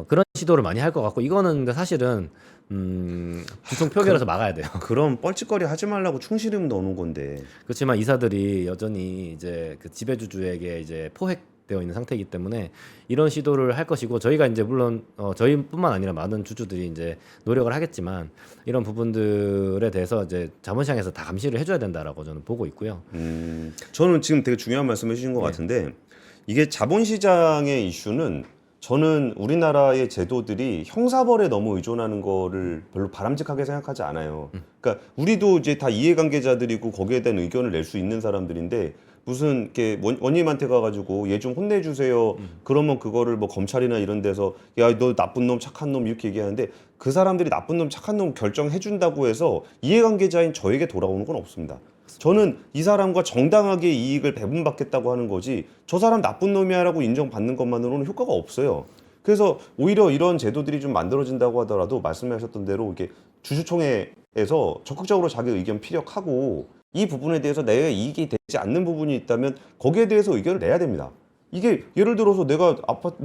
그런 시도를 많이 할 것 같고 이거는 근데 사실은 주총 표결에서 막아야 돼요. 그럼 뻘짓거리 하지 말라고 충실임 넣는 건데. 그렇지만 이사들이 여전히 이제 그 지배주주에게 이제 포획되어 있는 상태이기 때문에 이런 시도를 할 것이고 저희가 이제 물론 저희뿐만 아니라 많은 주주들이 이제 노력을 하겠지만 이런 부분들에 대해서 이제 자본시장에서 다 감시를 해줘야 된다라고 저는 보고 있고요. 저는 지금 되게 중요한 말씀을 해주신 것 같은데 이게 자본시장의 이슈는 저는 우리나라의 제도들이 형사벌에 너무 의존하는 거를 별로 바람직하게 생각하지 않아요. 그러니까 우리도 이제 다 이해관계자들이고 거기에 대한 의견을 낼 수 있는 사람들인데 무슨 이렇게 원님한테 가가지고 얘 좀 혼내주세요. 그러면 그거를 뭐 검찰이나 이런 데서 야 너 나쁜 놈 착한 놈 이렇게 얘기하는데 그 사람들이 나쁜 놈 착한 놈 결정해준다고 해서 이해관계자인 저에게 돌아오는 건 없습니다. 저는 이 사람과 정당하게 이익을 배분받겠다고 하는 거지 저 사람 나쁜 놈이야라고 인정받는 것만으로는 효과가 없어요. 그래서 오히려 이런 제도들이 좀 만들어진다고 하더라도 말씀하셨던 대로 이렇게 주주총회에서 적극적으로 자기 의견 피력하고 이 부분에 대해서 내 이익이 되지 않는 부분이 있다면 거기에 대해서 의견을 내야 됩니다. 이게 예를 들어서 내가 아파트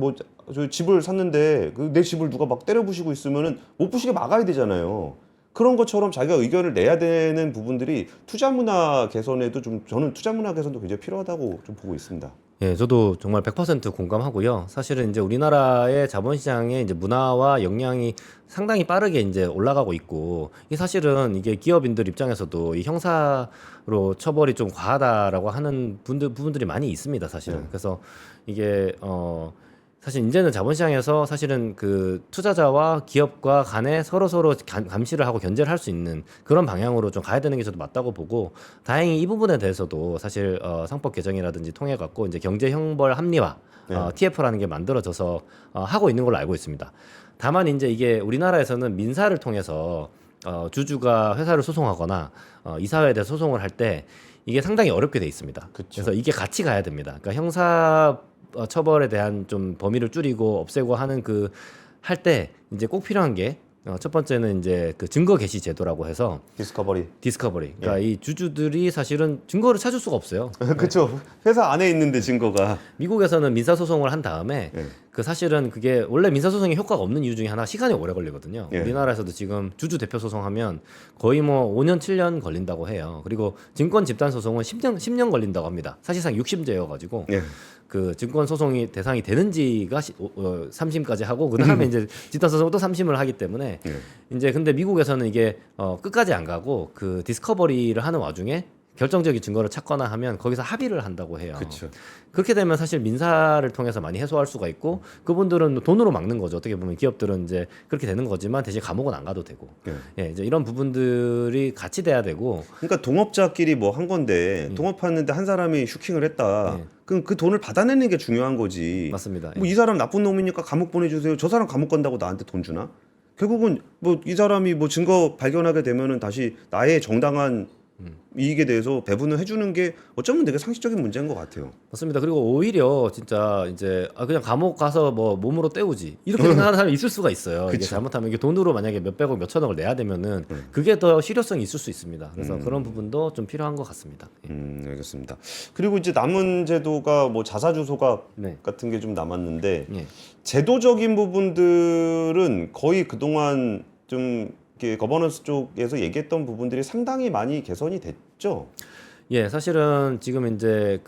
저 집을 샀는데 내 집을 누가 막 때려 부시고 있으면은 못 부시게 막아야 되잖아요. 그런 것처럼 자기가 의견을 내야 되는 부분들이 투자 문화 개선에도 좀 저는 투자 문화 개선도 굉장히 필요하다고 좀 보고 있습니다. 예, 저도 정말 100% 공감하고요. 사실은 이제 우리나라의 자본시장의 이제 문화와 역량이 상당히 빠르게 이제 올라가고 있고, 이 사실은 이게 기업인들 입장에서도 이 형사로 처벌이 좀 과하다라고 하는 부분들이 많이 있습니다, 사실은. 그래서 이게 사실 이제는 자본시장에서 사실은 그 투자자와 기업과 간에 서로 감시를 하고 견제를 할 수 있는 그런 방향으로 좀 가야 되는 게 저도 맞다고 보고, 다행히 이 부분에 대해서도 사실 상법 개정이라든지 통해 갖고 이제 경제 형벌 합리화 TF라는 게 만들어져서 하고 있는 걸로 알고 있습니다. 다만 이제 이게 우리나라에서는 민사를 통해서 주주가 회사를 소송하거나 이사회에 대해서 소송을 할 때 이게 상당히 어렵게 돼 있습니다. 그래서 이게 같이 가야 됩니다. 그러니까 형사 처벌에 대한 좀 범위를 줄이고 없애고 하는 그 할 때 이제 꼭 필요한 게 첫 번째는 이제 그 증거 개시 제도라고 해서 디스커버리. 그러니까 이 주주들이 사실은 증거를 찾을 수가 없어요. 그렇죠. 회사 안에 있는데 증거가. 미국에서는 민사 소송을 한 다음에 그 사실은 그게 원래 민사 소송이 효과가 없는 이유 중에 하나 시간이 오래 걸리거든요. 우리나라에서도 지금 주주 대표 소송하면 거의 뭐 5년 7년 걸린다고 해요. 그리고 증권 집단 소송은 10년 걸린다고 합니다. 사실상 6심제여 가지고 그 증권 소송이 대상이 되는지가 3심까지 하고 그다음에 이제 집단 소송도 3심을 하기 때문에 이제 근데 미국에서는 이게 끝까지 안 가고 그 디스커버리를 하는 와중에 결정적인 증거를 찾거나 하면 거기서 합의를 한다고 해요. 그쵸. 그렇게 되면 사실 민사를 통해서 많이 해소할 수가 있고 그분들은 돈으로 막는 거죠. 어떻게 보면 기업들은 이제 그렇게 되는 거지만 대신 감옥은 안 가도 되고. 예, 이제 이런 부분들이 같이 돼야 되고. 그러니까 동업자끼리 뭐 한 건데 동업하는데 한 사람이 슈킹을 했다. 그럼 그 돈을 받아내는 게 중요한 거지. 맞습니다. 뭐 이 사람 나쁜 놈이니까 감옥 보내주세요. 저 사람 감옥 간다고 나한테 돈 주나? 결국은 뭐 이 사람이 뭐 증거 발견하게 되면은 다시 나의 정당한 이익에 대해서 배분을 해주는 게 어쩌면 되게 상식적인 문제인 것 같아요. 맞습니다. 그리고 오히려 진짜 이제 그냥 감옥 가서 뭐 몸으로 때우지 이렇게 생각하는 사람이 있을 수가 있어요. 이게 잘못하면 이게 돈으로 만약에 몇백억 몇천억을 내야 되면은 그게 더 실효성이 있을 수 있습니다. 그래서 그런 부분도 좀 필요한 것 같습니다. 알겠습니다. 그리고 이제 남은 제도가 뭐 자사주 소각 같은 게 좀 남았는데 제도적인 부분들은 거의 그동안 좀 거버넌스 쪽에서 얘기했던 부분들이 상당히 많이 개선이 됐죠. 예, 사실은 지금 이제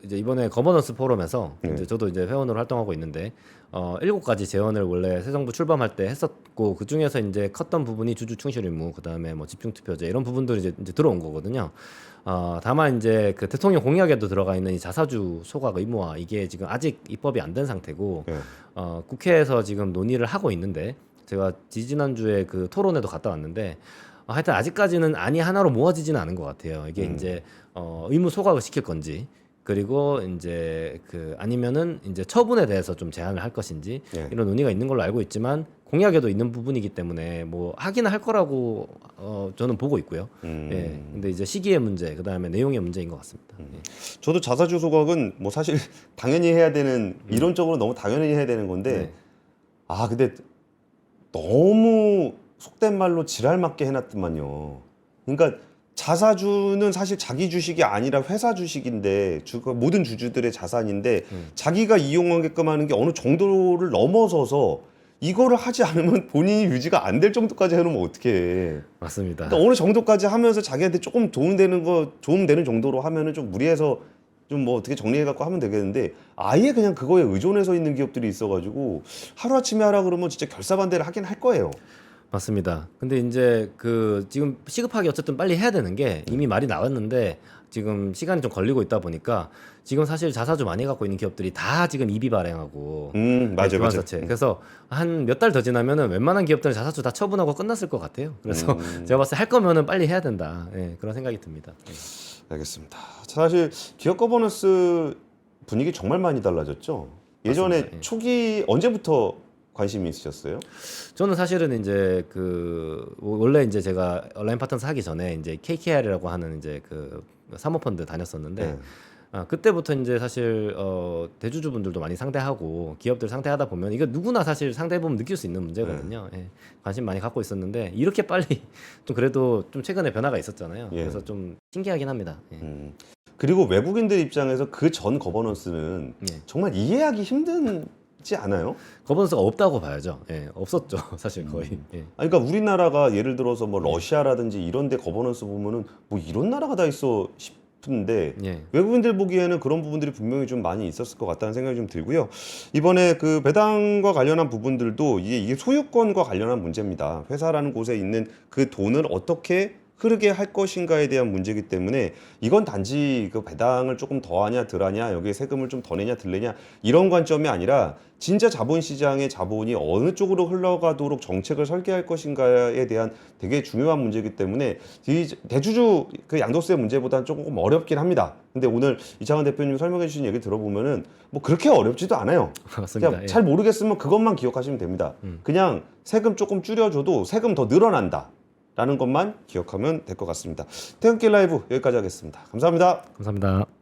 이제 이번에 거버넌스 포럼에서 이제 저도 이제 회원으로 활동하고 있는데 7가지 제언을 원래 새 정부 출범할 때 했었고 그 중에서 이제 컸던 부분이 주주 충실 의무, 그다음에 뭐 집중 투표제 이런 부분들이 이제 들어온 거거든요. 다만 이제 그 대통령 공약에도 들어가 있는 이 자사주 소각 의무화 이게 지금 아직 입법이 안 된 상태고 국회에서 지금 논의를 하고 있는데 제가 지지난주에 그 토론회도 갔다 왔는데 하여튼 아직까지는 안이 하나로 모아지지는 않은 것 같아요. 이게 이제 의무 소각을 시킬 건지 그리고 이제 아니면은 이제 처분에 대해서 좀 제한을 할 것인지 이런 논의가 있는 걸로 알고 있지만 공약에도 있는 부분이기 때문에 뭐 하기는 할 거라고 저는 보고 있고요. 예. 근데 이제 시기의 문제, 그다음에 내용의 문제인 것 같습니다. 저도 자사주 소각은 뭐 사실 당연히 해야 되는 이론적으로 너무 당연히 해야 되는 건데 근데 너무 속된 말로 지랄 맞게 해놨더만요. 그러니까 자사주는 사실 자기 주식이 아니라 회사 주식인데 모든 주주들의 자산인데 자기가 이용하게끔 하는 게 어느 정도를 넘어서서 이거를 하지 않으면 본인이 유지가 안 될 정도까지 해놓으면 어떡해. 맞습니다. 그러니까 어느 정도까지 하면서 자기한테 조금 도움되는 정도로 하면은 좀 무리해서 좀 뭐 어떻게 정리해갖고 하면 되겠는데 아예 그냥 그거에 의존해서 있는 기업들이 있어가지고 하루아침에 하라 그러면 진짜 결사반대를 하긴 할 거예요. 맞습니다. 근데 이제 지금 시급하게 어쨌든 빨리 해야 되는 게 이미 말이 나왔는데 지금 시간이 좀 걸리고 있다 보니까 지금 사실 자사주 많이 갖고 있는 기업들이 다 지금 이비 발행하고 맞아요, 맞아요. 기관사채. 그래서 한 몇 달 더 지나면은 웬만한 기업들은 자사주 다 처분하고 끝났을 것 같아요. 그래서 제가 봤을 때 할 거면은 빨리 해야 된다. 예, 그런 생각이 듭니다. 알겠습니다. 사실 기업 거버넌스 분위기 정말 많이 달라졌죠. 예전에 맞습니다. 예. 초기 언제부터 관심이 있으셨어요? 저는 사실은 이제 그 원래 이제 제가 온라인 파트너스 하기 전에 이제 KKR이라고 하는 이제 그 사모펀드 다녔었는데 네. 그때부터 이제 사실 대주주분들도 많이 상대하고 기업들 상대하다 보면 이거 누구나 사실 상대해 보면 느낄 수 있는 문제거든요. 예, 관심 많이 갖고 있었는데 이렇게 빨리 좀 그래도 좀 최근에 변화가 있었잖아요. 예. 그래서 좀 신기하긴 합니다. 예. 그리고 외국인들 입장에서 그 전 거버넌스는 예. 정말 이해하기 힘들지 않아요? 거버넌스가 없다고 봐야죠. 예, 없었죠. 사실 거의. 예. 아니, 그러니까 우리나라가 예를 들어서 뭐 러시아라든지 이런 데 거버넌스 보면은 뭐 이런 나라가 다 있어 싶은데 예. 외국인들 보기에는 그런 부분들이 분명히 좀 많이 있었을 것 같다는 생각이 좀 들고요. 이번에 그 배당과 관련한 부분들도 이게 소유권과 관련한 문제입니다. 회사라는 곳에 있는 그 돈을 어떻게 흐르게 할 것인가에 대한 문제이기 때문에 이건 단지 그 배당을 조금 더 하냐 덜 하냐 여기에 세금을 좀 더 내냐 덜 내냐 이런 관점이 아니라 진짜 자본시장의 자본이 어느 쪽으로 흘러가도록 정책을 설계할 것인가에 대한 되게 중요한 문제이기 때문에 이 대주주 그 양도세 문제보다는 조금 어렵긴 합니다. 근데 오늘 이창환 대표님 설명해 주신 얘기 들어보면은 뭐 그렇게 어렵지도 않아요. 맞습니다. 그냥 예. 잘 모르겠으면 그것만 기억하시면 됩니다. 그냥 세금 조금 줄여줘도 세금 더 늘어난다. 라는 것만 기억하면 될 것 같습니다. 퇴근길 라이브 여기까지 하겠습니다. 감사합니다. 감사합니다.